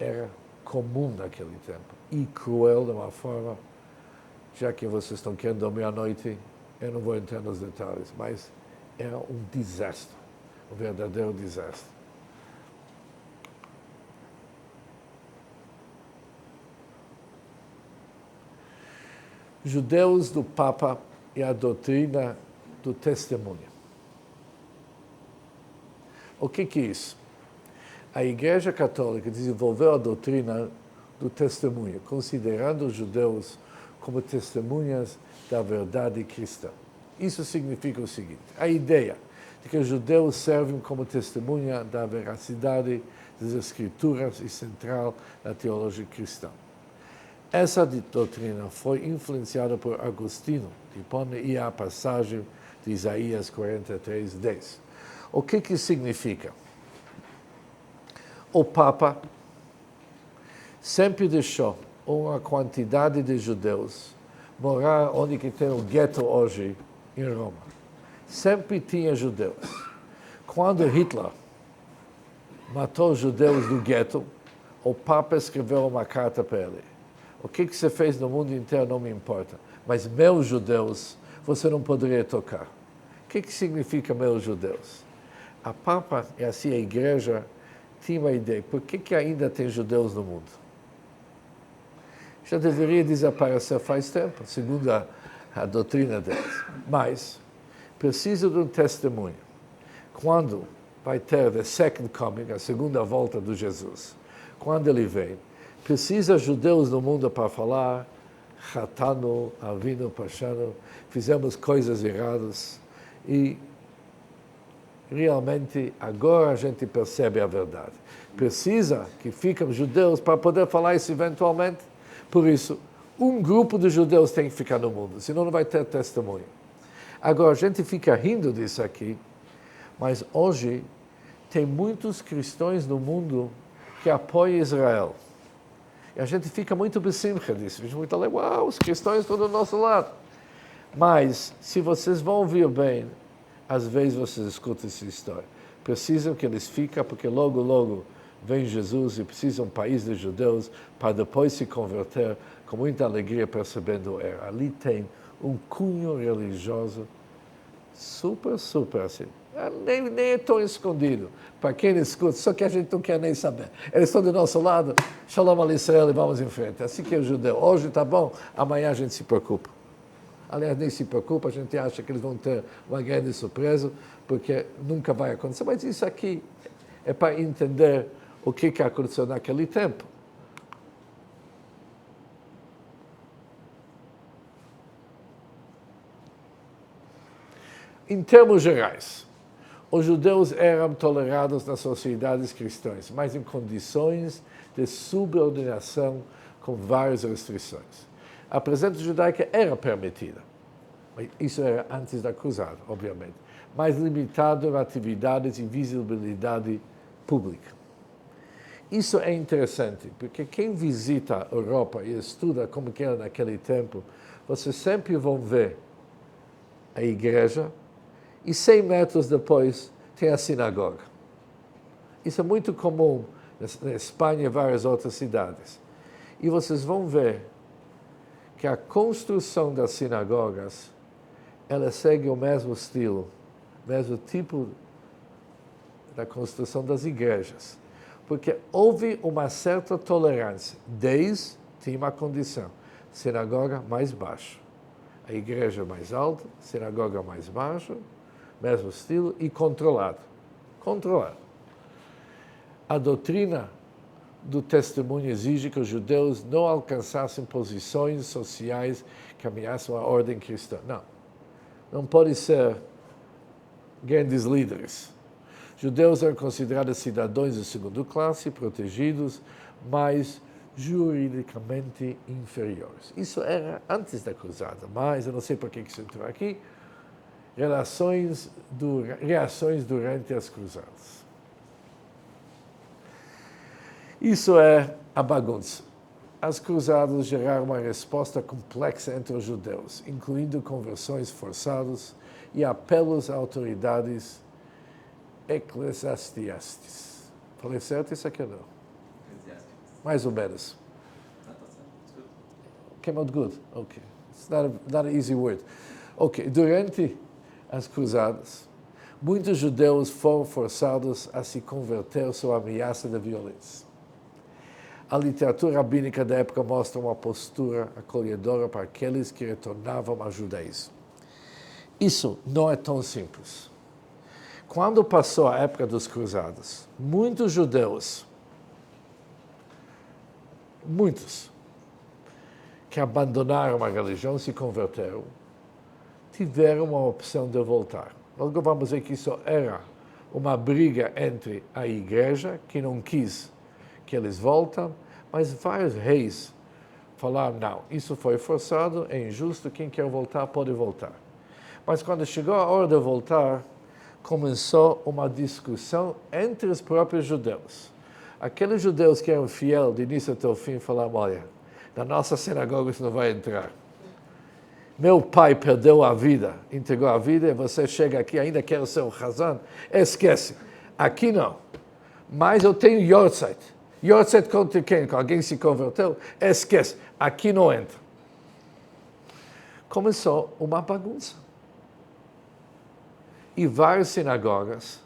era comum naquele tempo e cruel de uma forma, já que vocês estão querendo dormir à noite, eu não vou entrar nos detalhes, mas era um desastre, um verdadeiro desastre. Judeus do Papa e a doutrina do testemunho. O que é isso? A Igreja Católica desenvolveu a doutrina do testemunho, considerando os judeus como testemunhas da verdade cristã. Isso significa o seguinte: a ideia de que os judeus servem como testemunha da veracidade das Escrituras e central da teologia cristã. Essa doutrina foi influenciada por Agostinho, de Hipona, e a passagem de Isaías 43:10. O que significa? O Papa sempre deixou uma quantidade de judeus morar onde que tem o gueto hoje, em Roma. Sempre tinha judeus. Quando Hitler matou os judeus do gueto, o Papa escreveu uma carta para ele. O que você fez no mundo inteiro não me importa, mas meus judeus você não poderia tocar. O que significa meus judeus? A Papa e assim a Igreja tinha uma ideia. Por que ainda tem judeus no mundo? Já deveria desaparecer faz tempo, segundo a doutrina deles. Mas precisa de um testemunho. Quando vai ter the second coming, a segunda volta de Jesus, quando ele vem, precisa judeus no mundo para falar Chatanu, Avinu, Pashanu, fizemos coisas erradas e realmente agora a gente percebe a verdade. Precisa que fiquem judeus para poder falar isso eventualmente. Por isso, um grupo de judeus tem que ficar no mundo, senão não vai ter testemunho. Agora, a gente fica rindo disso aqui, mas hoje tem muitos cristãos no mundo que apoiam Israel. E a gente fica muito besimcha disso. A gente muito alegre, uau, os cristãos estão do nosso lado. Mas, se vocês vão ouvir bem, às vezes vocês escutam essa história. Precisam que eles fiquem, porque logo vem Jesus e precisa um país de judeus para depois se converter com muita alegria percebendo era. Ali tem um cunho religioso super assim. Nem é tão escondido. Para quem escuta, só que a gente não quer nem saber. Eles estão do nosso lado, Shalom a Israel e vamos em frente. Assim que é o judeu. Hoje está bom, amanhã a gente se preocupa. Aliás, nem se preocupa, a gente acha que eles vão ter uma grande surpresa, porque nunca vai acontecer. Mas isso aqui é para entender o que aconteceu naquele tempo. Em termos gerais, os judeus eram tolerados nas sociedades cristãs, mas em condições de subordinação com várias restrições. A presença judaica era permitida. Isso era antes da cruzada, obviamente. mais limitado a atividades e visibilidade pública. Isso é interessante, porque quem visita a Europa e estuda como que era naquele tempo, vocês sempre vão ver a igreja e 100 metros depois tem a sinagoga. Isso é muito comum na Espanha e várias outras cidades. E vocês vão ver que a construção das sinagogas, ela segue o mesmo estilo, mesmo tipo da construção das igrejas. Porque houve uma certa tolerância, desde tinha uma condição, sinagoga mais baixa, a igreja mais alta, sinagoga mais baixa, mesmo estilo e controlado. Controlado. A doutrina do testemunho exige que os judeus não alcançassem posições sociais que ameaçam a ordem cristã. Não. Não pode ser grandes líderes. Judeus eram considerados cidadãos de segunda classe, protegidos, mas juridicamente inferiores. Isso era antes da cruzada, mas eu não sei por que isso entrou aqui. Reações durante as cruzadas. Isso é a bagunça. As cruzadas geraram uma resposta complexa entre os judeus, incluindo conversões forçadas e apelos a autoridades eclesiásticas. Falei certo isso aqui ou não? Mais ou menos. Came out good? Okay. It's not an easy word. Okay. Durante as cruzadas, muitos judeus foram forçados a se converter sob a ameaça da violência. A literatura rabínica da época mostra uma postura acolhedora para aqueles que retornavam ao judaísmo. Isso não é tão simples. Quando passou a época dos cruzados, muitos judeus, que abandonaram a religião, se converteram, tiveram uma opção de voltar. Logo vamos ver que isso era uma briga entre a igreja, que não quis que eles voltem, mas vários reis falaram, não, isso foi forçado, é injusto, quem quer voltar pode voltar. Mas quando chegou a hora de voltar, começou uma discussão entre os próprios judeus. Aqueles judeus que eram fiéis de início até o fim falaram, olha, na nossa sinagoga isso não vai entrar. Meu pai perdeu a vida, entregou a vida, e você chega aqui, ainda quer ser o Hazan, esquece. Aqui não. Mas eu tenho Yortzeit. Yortzeit contra quem? Que alguém se converteu? Esquece. Aqui não entra. Começou uma bagunça. E várias sinagogas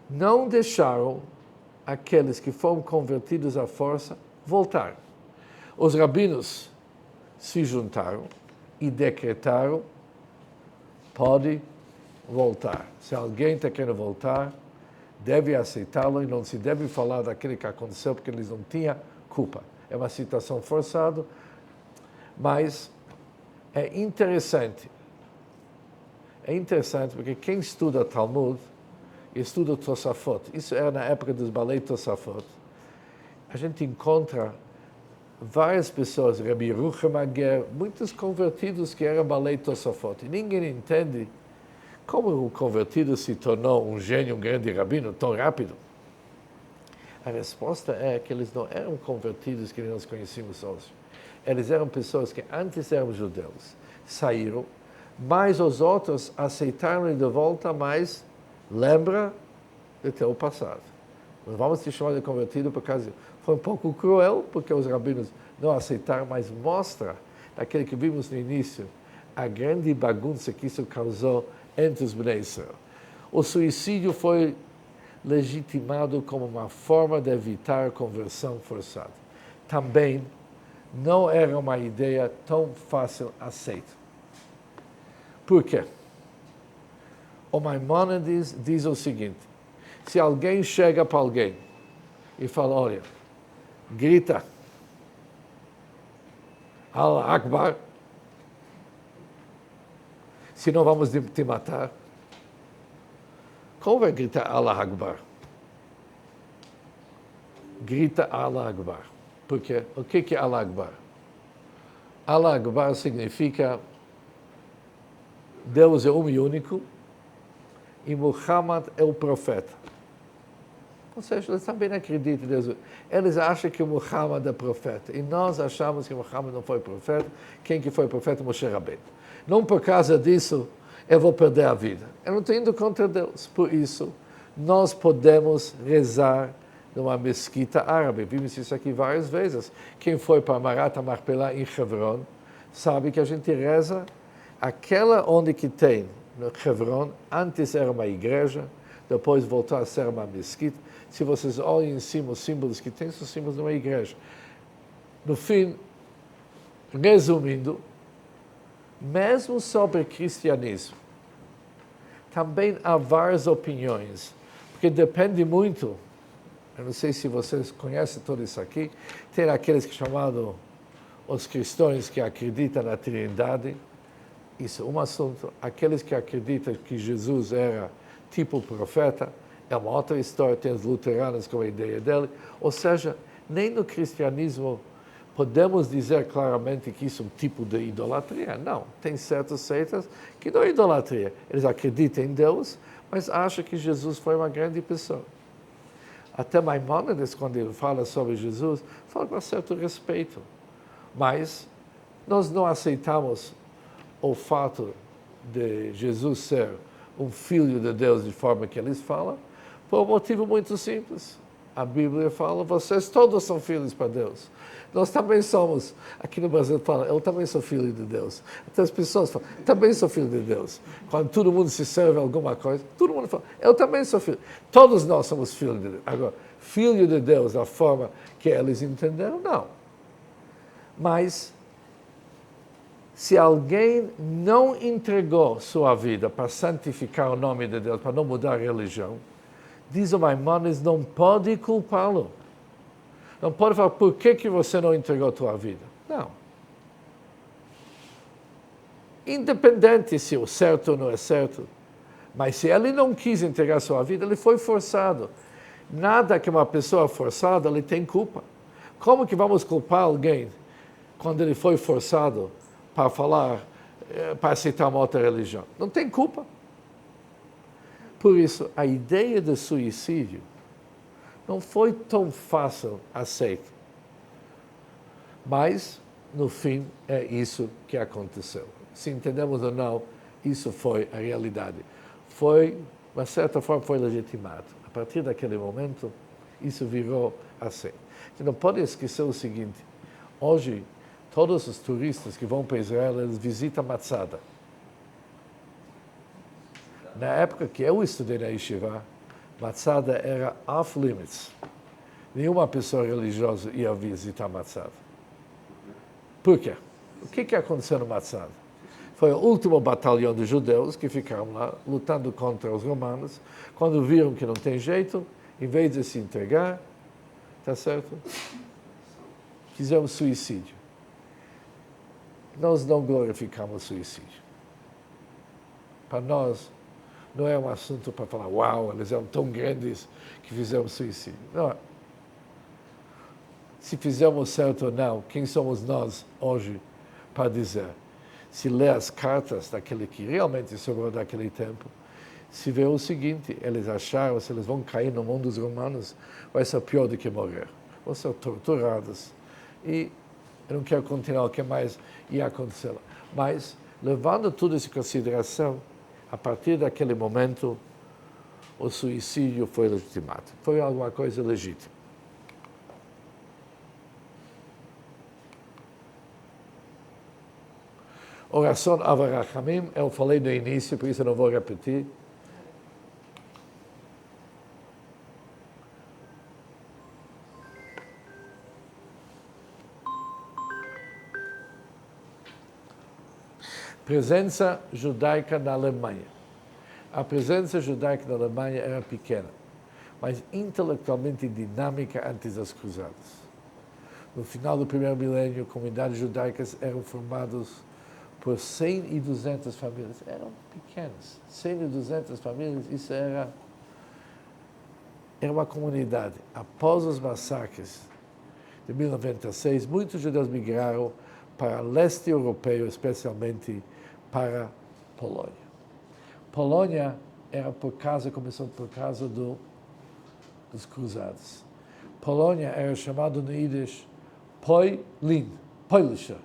não deixaram aqueles que foram convertidos à força voltar. Os rabinos se juntaram e decretaram, pode voltar. Se alguém está querendo voltar, deve aceitá-lo e não se deve falar daquele que aconteceu porque eles não tinham culpa. É uma situação forçada, mas é interessante. É interessante porque quem estuda Talmud, estuda Tosafot, isso era na época dos balei Tosafot, a gente encontra várias pessoas, Rabbi Yerucham Ager, muitos convertidos que eram balei Tosafot. E ninguém entende como o convertido se tornou um gênio, um grande rabino tão rápido. A resposta é que eles não eram convertidos que nós conhecemos hoje. Eles eram pessoas que antes eram judeus, saíram, mas os outros aceitaram de volta, mas lembra do teu passado. Não vamos te chamar de convertido por causa... Foi um pouco cruel, porque os rabinos não aceitaram, mas mostra, daquele que vimos no início, a grande bagunça que isso causou entre os Bnei Israel. O suicídio foi legitimado como uma forma de evitar a conversão forçada. Também não era uma ideia tão fácil aceita. Por quê? O Maimônides diz o seguinte, se alguém chega para alguém e fala, olha, grita, Allah Akbar, senão vamos te matar. Como vai gritar Allah Akbar? Grita Allah Akbar. Por quê? O que é Allah Akbar? Allah Akbar significa Deus é um e único e Muhammad é o profeta. Ou seja, eles também acreditam em Deus. Eles acham que Muhammad é profeta. E nós achamos que Muhammad não foi profeta. Quem que foi profeta? Moshe Rabbeinu. Não por causa disso, eu vou perder a vida. Eu não estou indo contra Deus. Por isso, nós podemos rezar numa mesquita árabe. Vimos isso aqui várias vezes. Quem foi para Marat HaMarpelá em Hebron, sabe que a gente reza aquela onde que tem, no Hebron, antes era uma igreja, depois voltou a ser uma mesquita. Se vocês olham em cima os símbolos que tem, são símbolos de uma igreja. No fim, resumindo, mesmo sobre cristianismo, também há várias opiniões, porque depende muito, eu não sei se vocês conhecem tudo isso aqui, tem aqueles que chamam os cristãos que acreditam na Trindade, isso é um assunto. Aqueles que acreditam que Jesus era tipo profeta, é uma outra história, tem os luteranos com a ideia dele. Ou seja, nem no cristianismo podemos dizer claramente que isso é um tipo de idolatria. Não, tem certas seitas que não é idolatria. Eles acreditam em Deus, mas acham que Jesus foi uma grande pessoa. Até Maimônides, quando ele fala sobre Jesus, fala com certo respeito. Mas nós não aceitamos o fato de Jesus ser um filho de Deus de forma que eles falam, por um motivo muito simples. A Bíblia fala, vocês todos são filhos para Deus. Nós também somos, aqui no Brasil fala, eu também sou filho de Deus. Até as pessoas falam, também sou filho de Deus. Quando todo mundo se serve a alguma coisa, todo mundo fala, eu também sou filho. Todos nós somos filhos de Deus. Agora, filho de Deus, da forma que eles entenderam, não. Mas, se alguém não entregou sua vida para santificar o nome de Deus, para não mudar a religião, diz o Maimônides, não pode culpá-lo. Não pode falar, por que você não entregou a tua vida? Não. Independente se o certo ou não é certo, mas se ele não quis entregar a sua vida, ele foi forçado. Nada que uma pessoa forçada, ele tem culpa. Como que vamos culpar alguém quando ele foi forçado para falar, para aceitar uma outra religião? Não tem culpa. Por isso, a ideia de suicídio não foi tão fácil aceita. Mas, no fim, é isso que aconteceu. Se entendemos ou não, isso foi a realidade. Foi, de uma certa forma, foi legitimado. A partir daquele momento, isso virou assim. Você não pode esquecer o seguinte, hoje, todos os turistas que vão para Israel, eles visitam Masada. Na época que eu estudei na Yeshiva, Masada era off-limits. Nenhuma pessoa religiosa ia visitar Masada. Por quê? O que aconteceu no Masada? Foi o último batalhão de judeus que ficaram lá, lutando contra os romanos. Quando viram que não tem jeito, em vez de se entregar, tá certo? Fizeram suicídio. Nós não glorificamos suicídio. Para nós, não é um assunto para falar, uau, eles eram tão grandes que fizeram suicídio. Não. Se fizemos certo ou não, quem somos nós hoje para dizer? Se lê as cartas daquele que realmente sobrou daquele tempo, se vê o seguinte, eles acharam, se eles vão cair no mundo dos romanos, vai ser pior do que morrer. Vão ser torturados. E eu não quero continuar o que mais ia acontecer. Mas, levando tudo isso em consideração, a partir daquele momento, o suicídio foi legitimado. Foi alguma coisa legítima. Oração Avarachamim, eu falei no início, por isso eu não vou repetir. Presença judaica na Alemanha. A presença judaica na Alemanha era pequena, mas intelectualmente dinâmica antes das cruzadas. No final do primeiro milênio, comunidades judaicas eram formadas por 100 e 200 famílias. Eram pequenas. 100 e 200 famílias, isso era uma comunidade. Após os massacres de 1996, muitos judeus migraram para o leste europeu, especialmente para Polônia. Polônia começou por causa dos cruzados. Polônia era chamado no Yiddish Poilin, Poilischer,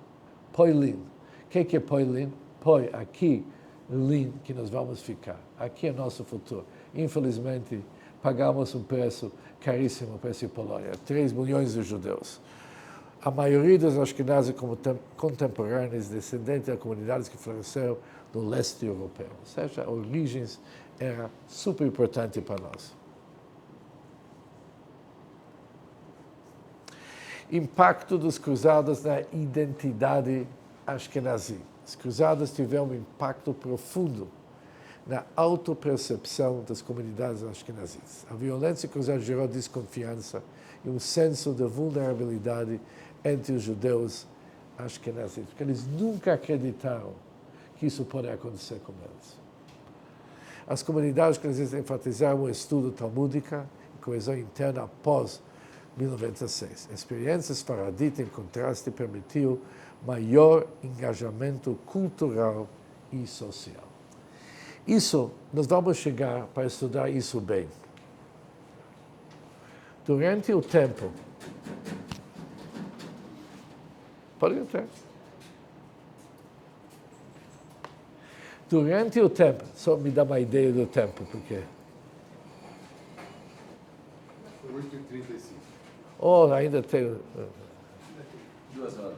Poilin. O que é Poilin? Poi, aqui, Lin, que nós vamos ficar. Aqui é nosso futuro. Infelizmente, pagamos um preço caríssimo para essa Polônia. 3 milhões de judeus. A maioria dos Ashkenazes contemporâneos, descendentes de comunidades que floresceram no leste europeu. Ou seja, origens era super importante para nós. Impacto dos cruzados na identidade ashkenazi. Os cruzados tiveram um impacto profundo na autopercepção das comunidades ashkenazis. A violência cruzada gerou desconfiança e um senso de vulnerabilidade entre os judeus ashkenazis, porque eles nunca acreditaram que isso pode acontecer com eles. As comunidades ashkenazis enfatizaram o estudo talmúdico e coesão interna após 1996. A experiência faradita, em contraste, permitiu maior engajamento cultural e social. Isso, nós vamos chegar para estudar isso bem. Durante o tempo... Pode entrar. Durante o tempo, só me dá uma ideia do tempo, porque... 8h35. Oh, ainda tem... 2 horas.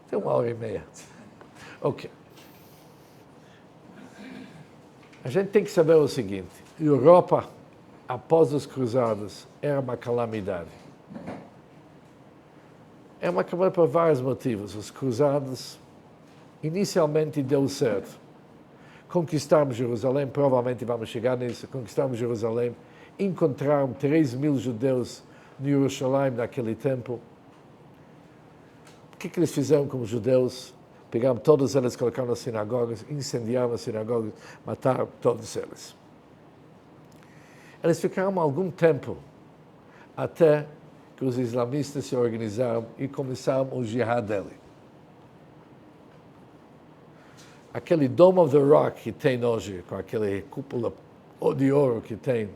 Tem 1h30. Ok. A gente tem que saber o seguinte. A Europa, após os cruzados, era uma calamidade. É uma calamidade por vários motivos. Os cruzados, inicialmente, deu certo. Conquistamos Jerusalém, provavelmente vamos chegar nisso. Conquistamos Jerusalém, encontraram 3.000 judeus no Jerusalém naquele tempo. O que eles fizeram com os judeus? Pegaram todos eles, colocaram nas sinagogas, incendiaram as sinagogas, mataram todos eles. Eles ficaram algum tempo até que os islamistas se organizaram e começaram o jihad dele. Aquele Dome of the Rock que tem hoje, com aquela cúpula de ouro que tem,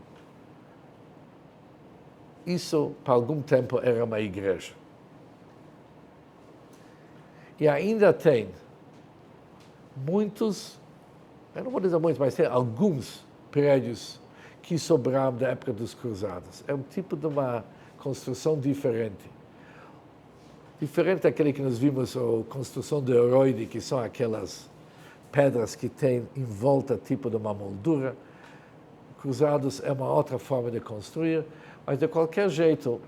isso, por algum tempo, era uma igreja. E ainda tem muitos, eu não vou dizer muitos, mas tem alguns prédios que sobraram da época dos cruzados. É um tipo de uma construção diferente. Diferente daquele que nós vimos, a construção de Heroide, que são aquelas pedras que tem em volta, tipo de uma moldura. Cruzados é uma outra forma de construir, mas de qualquer jeito,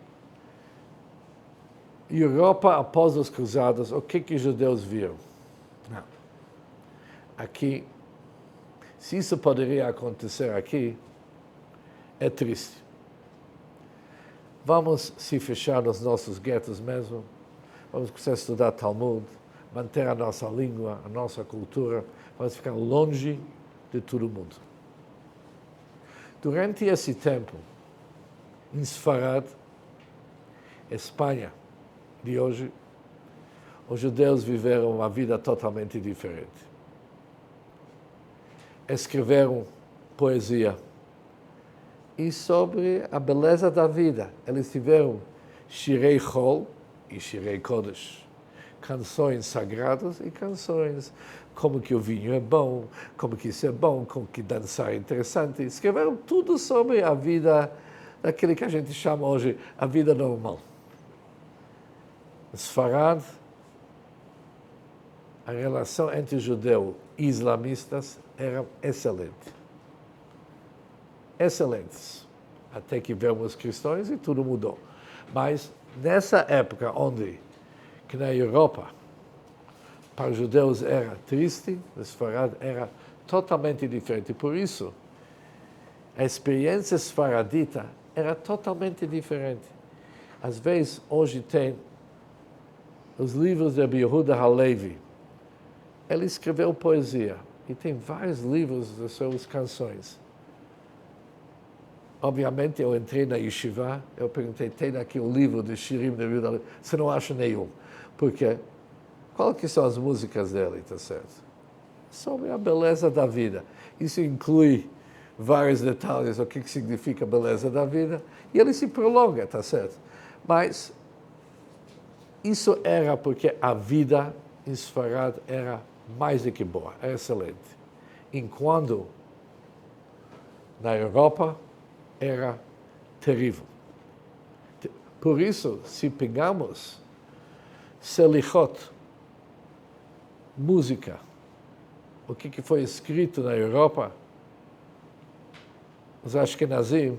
Europa, após os cruzados, o que os judeus viram? Não. Aqui, se isso poderia acontecer aqui, é triste. Vamos se fechar nos nossos guetos mesmo, vamos começar a estudar Talmud, manter a nossa língua, a nossa cultura, vamos ficar longe de todo mundo. Durante esse tempo, em Sfarad, Espanha de hoje, os judeus viveram uma vida totalmente diferente. Escreveram poesia e sobre a beleza da vida. Eles tiveram Shirei Chol e Shirei Kodesh, canções sagradas e canções como que o vinho é bom, como que isso é bom, como que dançar é interessante. Escreveram tudo sobre a vida, daquele que a gente chama hoje a vida normal. Sfarad, a relação entre judeus e islamistas era excelente. Excelentes. Até que vieram os cristãos e tudo mudou. Mas nessa época onde, que na Europa, para os judeus era triste, o Sfarad era totalmente diferente. Por isso, a experiência sfaradita era totalmente diferente. Às vezes, hoje tem os livros de Rabbi Yehuda Halevi. Ele escreveu poesia e tem vários livros de suas canções. Obviamente, eu entrei na yeshiva, eu perguntei, tem aqui um livro de Shirim de Rabbi Yehuda Halevi? Você não acha nenhum. Por quê? Qual que são as músicas dele, tá certo? Sobre a beleza da vida. Isso inclui vários detalhes, o que significa a beleza da vida, e ele se prolonga, tá certo? Mas isso era porque a vida em Sfarad era mais do que boa, era excelente. Enquanto na Europa era terrível. Por isso, se pegamos Selichot, música, o que foi escrito na Europa, os Ashkenazim,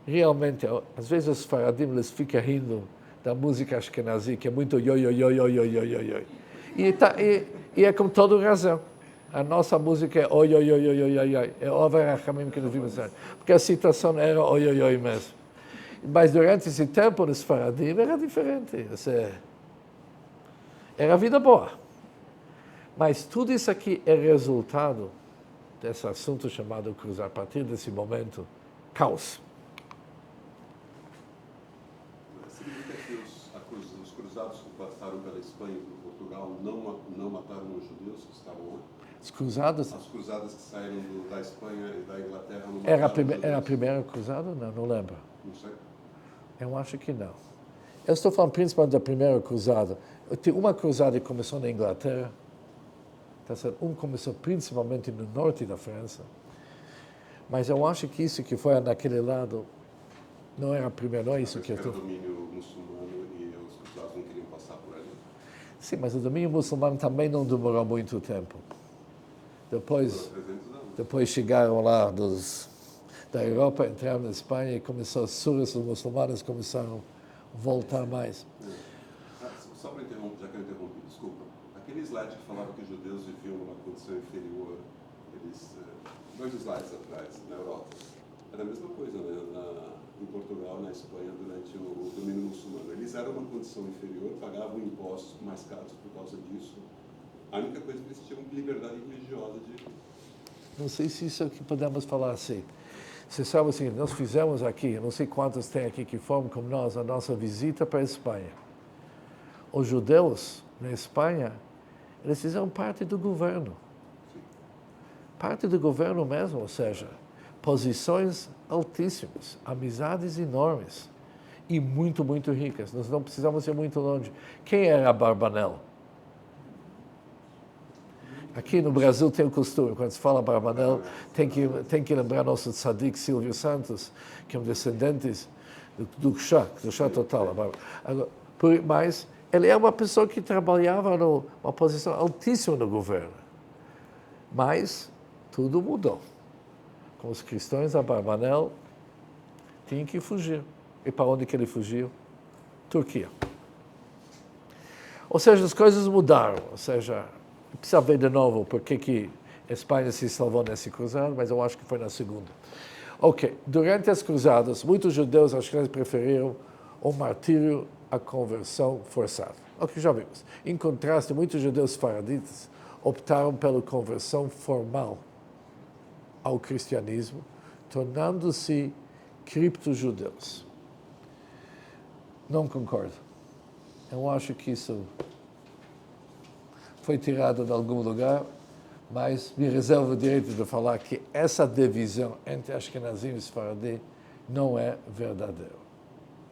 realmente, às vezes os Faradim, eles ficam rindo da música Ashkenazi, que é muito oi, oi, oi, oi, oi, oi, oi, oi. E é com toda razão. A nossa música é oi, oi, oi, oi, oi, oi, oi. É Over Rachamim que nós vimos, porque a situação era oi, oi, oi mesmo. Mas durante esse tempo, nos Faradim, era diferente. Era vida boa. Mas tudo isso aqui é resultado desse assunto chamado cruzar. A partir desse momento, caos. Significa que os cruzados que passaram pela Espanha e por Portugal não mataram os judeus que estavam lá? Os cruzados... As cruzadas que saíram da Espanha e da Inglaterra não Era mataram os judeus? a primeira cruzada? Não lembro. Não sei. Eu acho que não. Eu estou falando principalmente da primeira cruzada. Uma cruzada que começou na Inglaterra, tá certo? Começou principalmente no norte da França, mas eu acho que isso que foi naquele lado não era a primeira, não é isso que eu estou... Era domínio muçulmano e os cruzados não queriam passar por ali. Sim, mas o domínio muçulmano também não demorou muito tempo. Depois chegaram lá da Europa, entraram na Espanha e começou as suras, os muçulmanos começaram a voltar mais. Só para interromper, já que eu interrompi, desculpa. Aquele slide que falava que os judeus viviam numa condição inferior, dois slides atrás, na Europa, era a mesma coisa, né? Em Portugal, na Espanha, durante o domínio muçulmano. Eles eram uma condição inferior, pagavam impostos mais caros por causa disso. A única coisa que eles tinham liberdade religiosa de... Não sei se isso é o que podemos falar assim. Você sabe assim, nós fizemos aqui, não sei quantos tem aqui que foram como nós, a nossa visita para a Espanha. Os judeus na Espanha, eles fizeram parte do governo. Parte do governo mesmo, ou seja, posições altíssimas, amizades enormes e muito, muito ricas. Nós não precisamos ir muito longe. Quem era Barbanel? Aqui no Brasil tem o costume, quando se fala Barbanel, tem que lembrar nosso tzadik Silvio Santos, que é um descendente do chá total. Mas ele é uma pessoa que trabalhava numa posição altíssima no governo. Mas tudo mudou. Com os cristãos, a Barbanel tinha que fugir. E para onde que ele fugiu? Turquia. Ou seja, as coisas mudaram. Ou seja, precisa ver de novo por que a Espanha se salvou nesse cruzado, mas eu acho que foi na segunda. Ok, durante as cruzadas, muitos judeus, acho que eles preferiram o martírio à conversão forçada. Ok, já vimos. Em contraste, muitos judeus faraditas optaram pela conversão formal ao cristianismo, tornando-se cripto-judeus. Não concordo. Eu acho que isso foi tirado de algum lugar, mas me reservo o direito de falar que essa divisão entre Ashkenazim e Sfaradi não é verdadeira.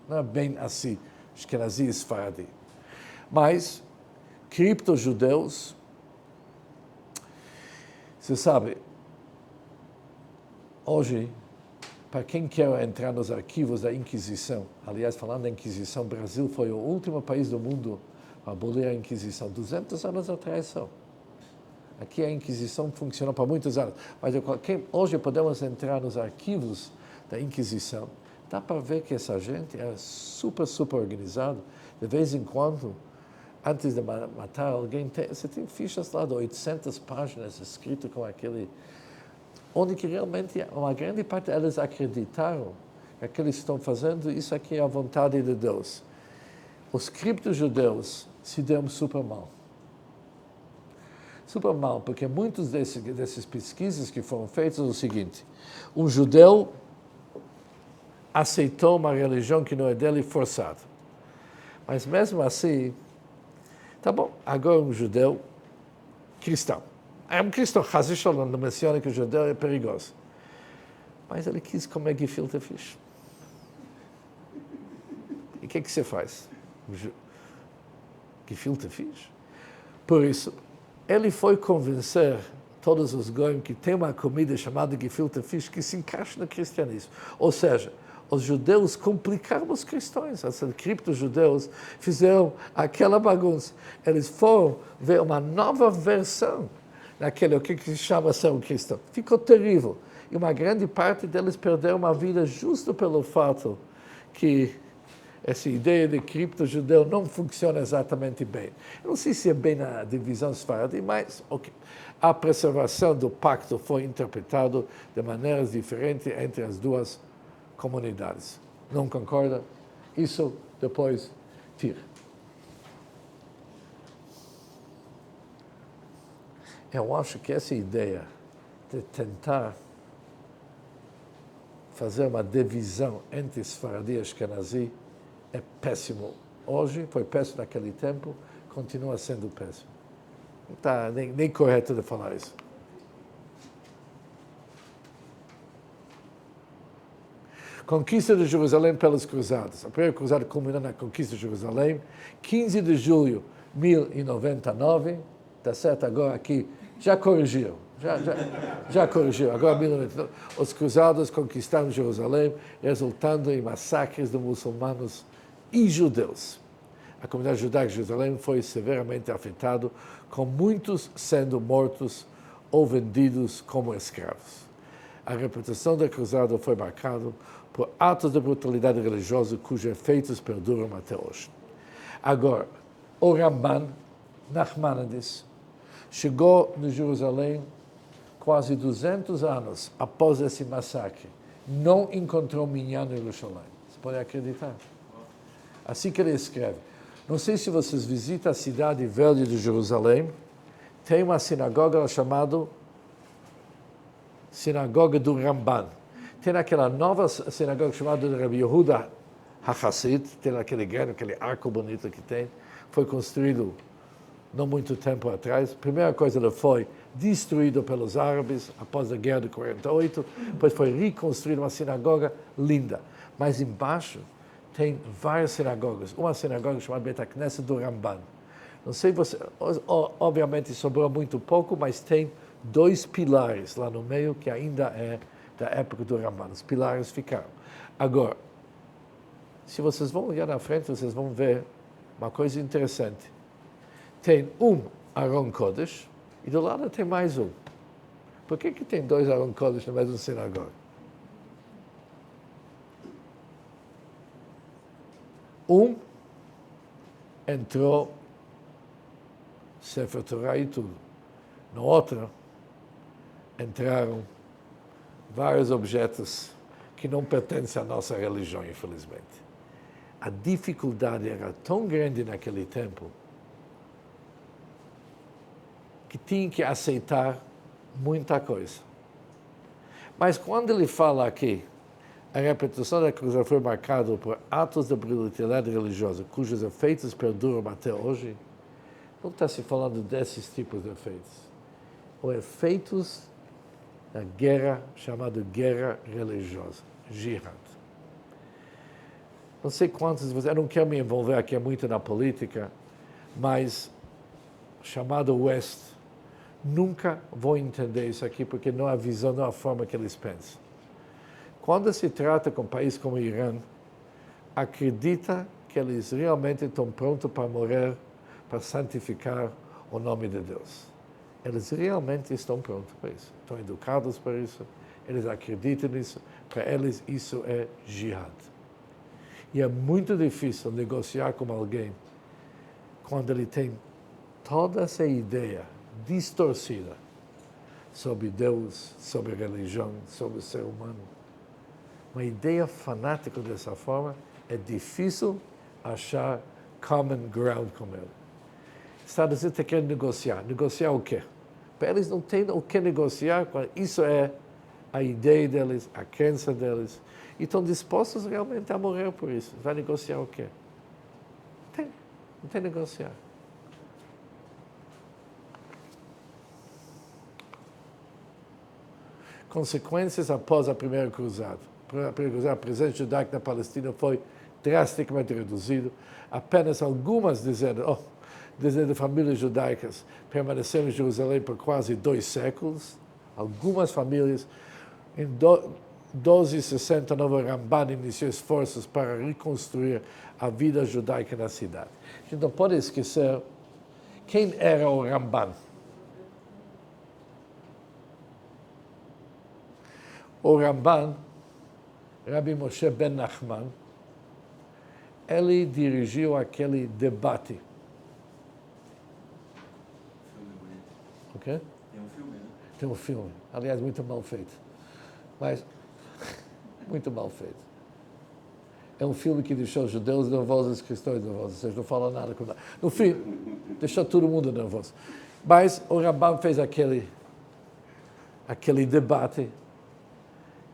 Não é bem assim, Ashkenazi e Sfaradi. Mas, cripto-judeus, você sabe, hoje, para quem quer entrar nos arquivos da Inquisição, aliás, falando da Inquisição, o Brasil foi o último país do mundo a abolir a Inquisição, 200 anos atrás só. Aqui a Inquisição funcionou por muitos anos, mas hoje podemos entrar nos arquivos da Inquisição. Dá para ver que essa gente era super, super organizada. De vez em quando, antes de matar alguém, você tem fichas lá de 800 páginas escritas com aquele... onde que realmente uma grande parte delas acreditaram que aquilo que estão fazendo, isso aqui é a vontade de Deus. Os cripto-judeus se deram super mal. Super mal, porque muitos desses pesquisas que foram feitas é o seguinte: um judeu aceitou uma religião que não é dele forçado. Mas mesmo assim, tá bom, agora um judeu cristão. É um cristão, Chaz v'Shalom, não menciona que o judeu é perigoso. Mas ele quis comer gefilte fish. E o que você faz? Gefilte fish? Por isso, ele foi convencer todos os goyim que tem uma comida chamada gefilte fish que se encaixa no cristianismo. Ou seja, os judeus complicaram os cristãos. Os cripto-judeus fizeram aquela bagunça. Eles foram ver uma nova versão daquele, o que se chama ser um cristão. Ficou terrível. E uma grande parte deles perdeu uma vida justo pelo fato que essa ideia de cripto-judeu não funciona exatamente bem. Eu não sei se é bem na divisão sefaradi, mas okay. A preservação do pacto foi interpretada de maneiras diferentes entre as duas comunidades. Não concorda? Isso depois tira. Eu acho que essa ideia de tentar fazer uma divisão entre Sfaradi e Ashkenazi é péssimo. Hoje, foi péssimo naquele tempo, continua sendo péssimo. Não está nem correto de falar isso. Conquista de Jerusalém pelos cruzados. A primeira cruzada culminou na conquista de Jerusalém, 15 de julho de 1099. Está certo? Agora aqui, já corrigiram. Já corrigiu. Agora, 1099. Os cruzados conquistaram Jerusalém, resultando em massacres de muçulmanos e judeus. A comunidade judaica de Jerusalém foi severamente afetada, com muitos sendo mortos ou vendidos como escravos. A reputação da cruzada foi marcada por atos de brutalidade religiosa cujos efeitos perduram até hoje. Agora, o Ramban Nachmanides chegou em Jerusalém quase 200 anos após esse massacre. Não encontrou minyan em Jerusalém. Você pode acreditar? Assim que ele escreve. Não sei se vocês visitam a cidade velha de Jerusalém. Tem uma sinagoga chamada Sinagoga do Ramban. Tem aquela nova sinagoga chamada de Rabbi Yehuda HaChassid. Tem aquele arco bonito que tem. Foi construído não muito tempo atrás. A primeira coisa, ele foi destruído pelos árabes após a guerra de 48. Depois foi reconstruída uma sinagoga linda. Mas embaixo tem várias sinagogas. Uma sinagoga chamada Bet HaKnesset do Ramban. Não sei você, obviamente sobrou muito pouco, mas tem 2 pilares lá no meio que ainda é da época do Ramban. Os pilares ficaram. Agora, se vocês vão olhar na frente, vocês vão ver uma coisa interessante. Tem Aron Kodesh e do lado tem mais um. Por que tem 2 Aron Kodesh na mesma sinagoga? Entrou Sefer Torah e tudo. No outro, entraram vários objetos que não pertencem à nossa religião, infelizmente. A dificuldade era tão grande naquele tempo que tinha que aceitar muita coisa. Mas quando ele fala aqui, a repetição da cruz foi marcada por atos de brutalidade religiosa, cujos efeitos perduram até hoje, não está se falando desses tipos de efeitos. Os efeitos da guerra, chamada guerra religiosa, jihad. Não sei quantos de vocês, eu não quero me envolver aqui muito na política, mas chamado West, nunca vou entender isso aqui, porque não é a visão, não é a forma que eles pensam. Quando se trata com um país como o Irã, acredita que eles realmente estão prontos para morrer, para santificar o nome de Deus. Eles realmente estão prontos para isso. Estão educados para isso, eles acreditam nisso. Para eles, isso é jihad. E é muito difícil negociar com alguém quando ele tem toda essa ideia distorcida sobre Deus, sobre religião, sobre o ser humano. Uma ideia fanática dessa forma, é difícil achar common ground com ele. Estados Unidos quer negociar. Negociar o quê? Para eles não tem o que negociar, isso é a ideia deles, a crença deles. E estão dispostos realmente a morrer por isso. Vai negociar o quê? Não tem negociar. Consequências após a primeira cruzada. A primeira cruzada, a presença judaica na Palestina foi drasticamente reduzido. Apenas algumas dezenas de famílias judaicas permaneceram em Jerusalém por quase 2 séculos. Algumas famílias. Em 1269, Ramban iniciou esforços para reconstruir a vida judaica na cidade. A gente não pode esquecer quem era o Ramban. O Ramban, Rabbi Moshe ben Nachman, ele dirigiu aquele debate. Filme bonito. Ok? Tem um filme, né? Tem um filme, aliás, muito mal feito. Mas, muito mal feito. É um filme que deixou os judeus nervosos e os cristãos nervosos. Vocês não falam nada com nada. No fim, deixou todo mundo nervoso. Mas o Rambam fez aquele debate,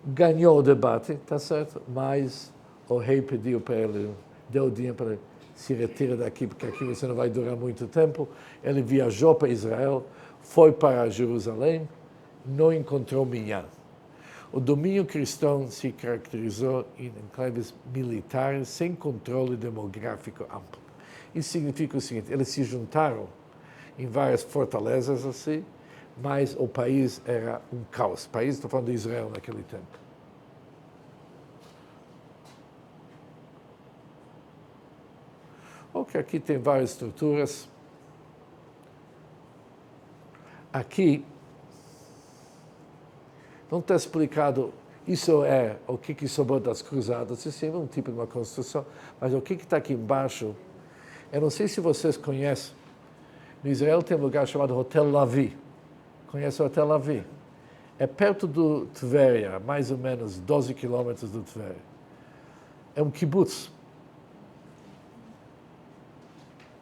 ganhou o debate, tá certo? Mas o rei pediu para ele, deu o dinheiro para ele, se retira daqui, porque aqui você não vai durar muito tempo. Ele viajou para Israel, foi para Jerusalém, não encontrou minyan. O domínio cristão se caracterizou em enclaves militares sem controle demográfico amplo. Isso significa o seguinte, eles se juntaram em várias fortalezas assim, mas o país era um caos. O país, estou falando de Israel naquele tempo. Ok, aqui tem várias estruturas. Aqui não está explicado, isso é o que sobrou das cruzadas, isso é um tipo de uma construção, mas o que está aqui embaixo, eu não sei se vocês conhecem, no Israel tem um lugar chamado Hotel Lavi. Conhece o Hotel Lavi? É perto do Tveria, mais ou menos 12 quilômetros do Tveria. É um kibbutz.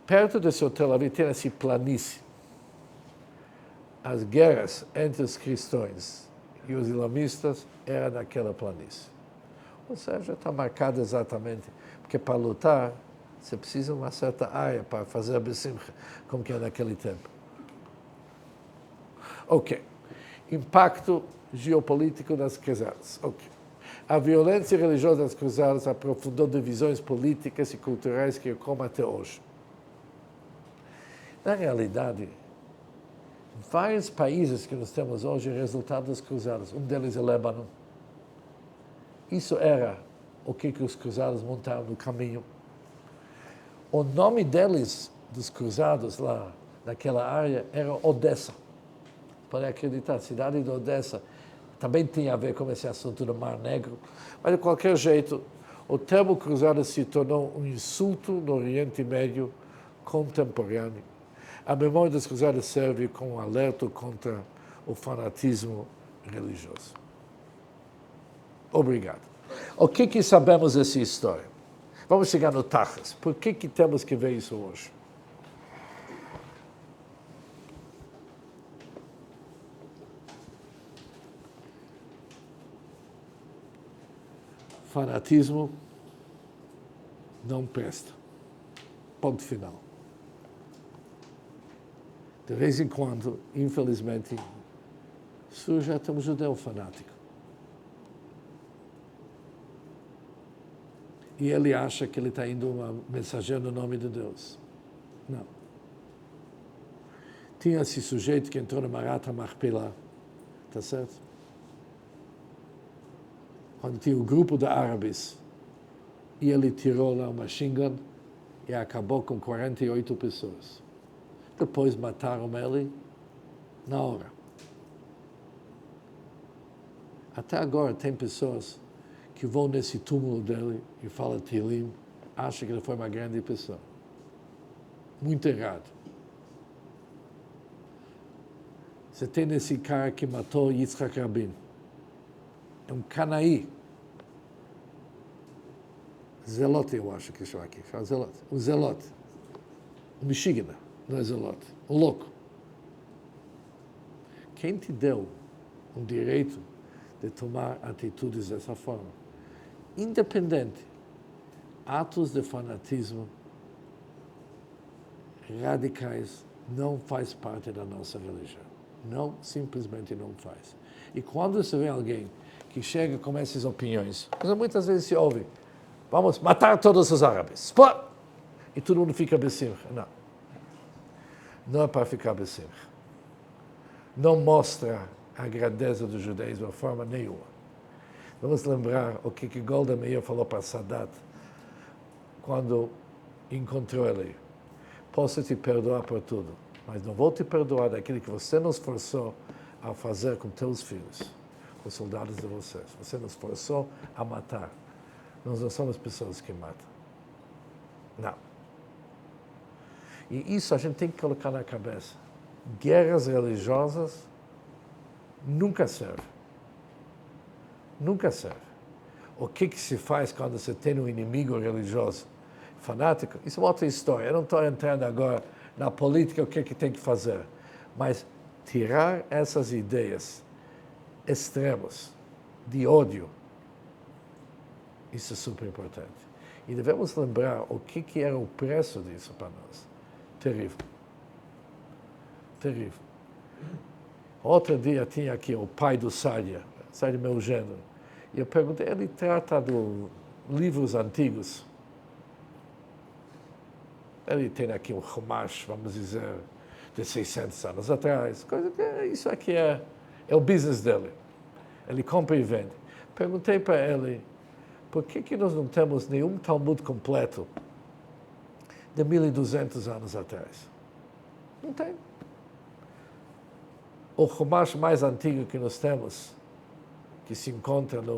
Perto desse Hotel Lavi tem essa planície. As guerras entre os cristãos e os islamistas eram naquela planície. Ou seja, está marcado exatamente, porque para lutar, você precisa de uma certa área para fazer a besimcha, como que é naquele tempo. Ok. Impacto geopolítico das cruzadas. Ok. A violência religiosa das cruzadas aprofundou divisões políticas e culturais que ocorrem até hoje. Na realidade, vários países que nós temos hoje é resultado das cruzadas. Um deles é o Líbano. Isso era o que os cruzados montaram no caminho. O nome deles, dos cruzados lá naquela área, era Odessa. Pode acreditar, a cidade de Odessa também tinha a ver com esse assunto do Mar Negro. Mas, de qualquer jeito, o termo cruzado se tornou um insulto no Oriente Médio contemporâneo. A memória das cruzadas serve como um alerta contra o fanatismo religioso. Obrigado. O que sabemos dessa história? Vamos chegar no Tachas. Por que temos que ver isso hoje? Fanatismo não presta. Ponto final. De vez em quando, infelizmente, surge até um judeu fanático. E ele acha que ele está indo uma mensageira no nome de Deus. Não. Tinha esse sujeito que entrou no Marat HaMachpelah, tá certo? Quando tinha o grupo de árabes, e ele tirou lá um machine gun e acabou com 48 pessoas. Depois mataram ele na hora. Até agora tem pessoas que vão nesse túmulo dele e falam Tehillim, acham que ele foi uma grande pessoa. Muito errado. Você tem esse cara que matou Yitzhak Rabin. É um canaí. Zelote, eu acho que chama aqui. Chama Zelote. Um Zelote. Um Mexigana. Não é Zelote. Um louco. Quem te deu o direito de tomar atitudes dessa forma? Independente. Atos de fanatismo radicais não faz parte da nossa religião. Não, simplesmente não faz. E quando se vê alguém que chega com essas opiniões, muitas vezes se ouve, vamos matar todos os árabes. Pô! E todo mundo fica besimcha. Não. Não é para ficar besimcha. Não mostra a grandeza do judaísmo de forma nenhuma. Vamos lembrar o que Golda Meir falou para Sadat quando encontrou ele. Posso te perdoar por tudo, mas não vou te perdoar daquilo que você nos forçou a fazer com teus filhos, com os soldados de vocês. Você nos forçou a matar. Nós não somos pessoas que matam. Não. E isso a gente tem que colocar na cabeça. Guerras religiosas nunca servem. Nunca serve. O que se faz quando você tem um inimigo religioso fanático? Isso é uma outra história. Eu não estou entrando agora na política, o que tem que fazer. Mas tirar essas ideias extremas de ódio, isso é super importante. E devemos lembrar o que era o preço disso para nós. Terrível. Terrível. Outro dia tinha aqui o pai do Sádia meu gênero. E eu perguntei, ele trata de livros antigos. Ele tem aqui um Chumash, vamos dizer, de 600 anos atrás. Coisa que isso aqui é o business dele. Ele compra e vende. Perguntei para ele, por que nós não temos nenhum Talmud completo de 1200 anos atrás? Não tem. O Chumash mais antigo que nós temos, que se encontra na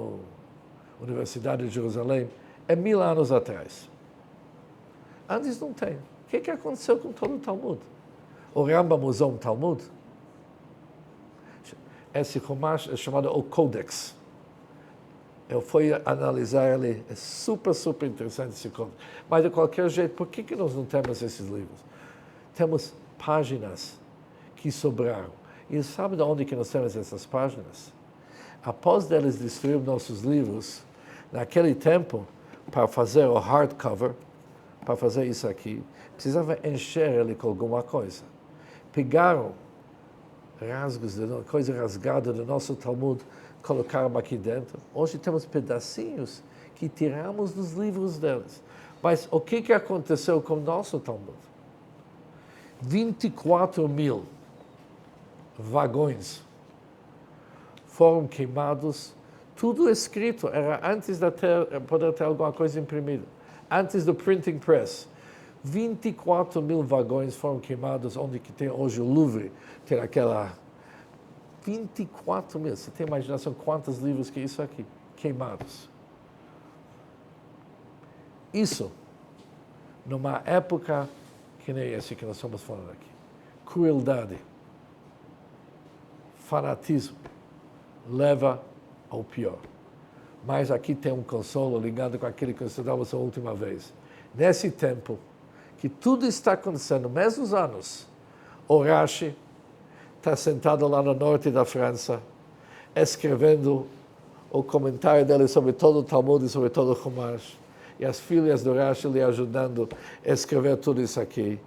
Universidade de Jerusalém, é 1000 anos atrás. Antes não tem. O que aconteceu com todo o Talmud? O Rambam usou um Talmud. Esse Chumash é chamado o Codex. Eu fui analisar ele, é super, super interessante esse Codex. Mas, de qualquer jeito, por que nós não temos esses livros? Temos páginas que sobraram. E sabe de onde que nós temos essas páginas? Após deles destruir nossos livros, naquele tempo, para fazer o hardcover, para fazer isso aqui, precisava encher ele com alguma coisa. Pegaram rasgos, coisa rasgada do nosso Talmud, colocaram aqui dentro. Hoje temos pedacinhos que tiramos dos livros deles. Mas o que aconteceu com o nosso Talmud? 24.000 vagões foram queimados, tudo escrito, era antes de poder ter alguma coisa imprimida, antes do printing press. 24.000 vagões foram queimados, onde que tem hoje o Louvre, tem aquela 24.000, você tem imaginação quantos livros que é isso aqui, queimados. Isso, numa época que nem esse que nós estamos falando aqui. Crueldade, fanatismo, leva ao pior. Mas aqui tem um consolo ligado com aquele que estudamos a última vez. Nesse tempo, que tudo está acontecendo, mesmos anos, o Rashi está sentado lá no norte da França, escrevendo o comentário dele sobre todo o Talmud e sobre todo o Chumash, e as filhas do Rashi lhe ajudando a escrever tudo isso aqui,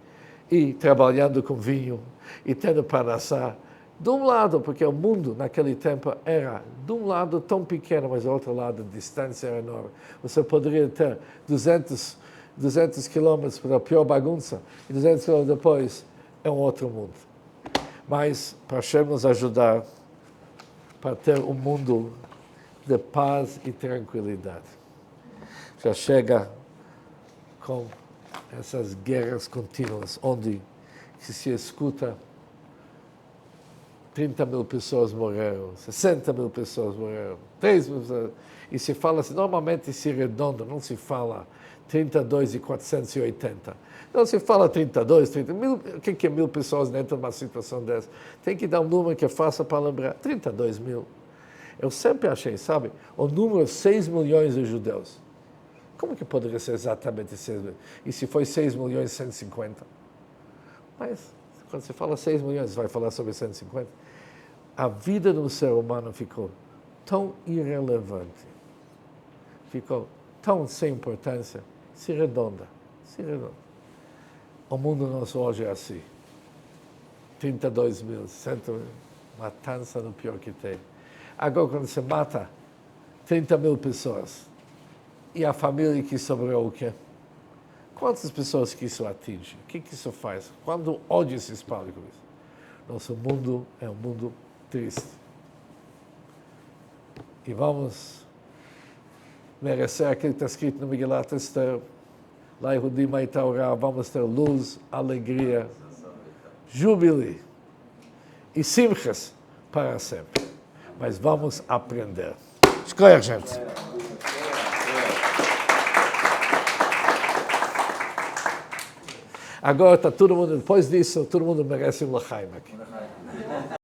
e trabalhando com vinho, e tendo parnassá. De um lado, porque o mundo naquele tempo era, de um lado, tão pequeno, mas do outro lado, a distância era enorme. Você poderia ter 200 quilômetros para a pior bagunça, e 200 quilômetros depois é um outro mundo. Mas, para Hashem nos ajudar, para ter um mundo de paz e tranquilidade. Já chega com essas guerras contínuas, onde se escuta 30.000 pessoas morreram, 60.000 pessoas morreram, 3.000 pessoas, e se fala assim, normalmente se redondo, não se fala 32 e 480. Não se fala 32, 30 mil, o que é 1.000 pessoas dentro de uma situação dessa? Tem que dar um número que é fácil para lembrar, 32.000. Eu sempre achei, sabe, o número 6 milhões de judeus. Como que poderia ser exatamente 6 milhões? E se foi 6 milhões e 150? Mas, quando você fala 6 milhões, você vai falar sobre 150? A vida do ser humano ficou tão irrelevante, ficou tão sem importância, se redonda. O mundo nosso hoje é assim. 32 mil, matança no pior que tem. Agora, quando você mata 30 mil pessoas, e a família que sobrou o quê? Quantas pessoas que isso atinge? O que isso faz? Quando o ódio se espalha com isso? Nosso mundo é um mundo triste. E vamos merecer aquilo que está escrito no Megilat Esther. Lá em Yehudim Haitaurá, vamos ter luz, alegria, júbilo e simchas para sempre. Mas vamos aprender. Escolha, gente. Agora está todo mundo, depois disso, todo mundo merece um lachaim aqui.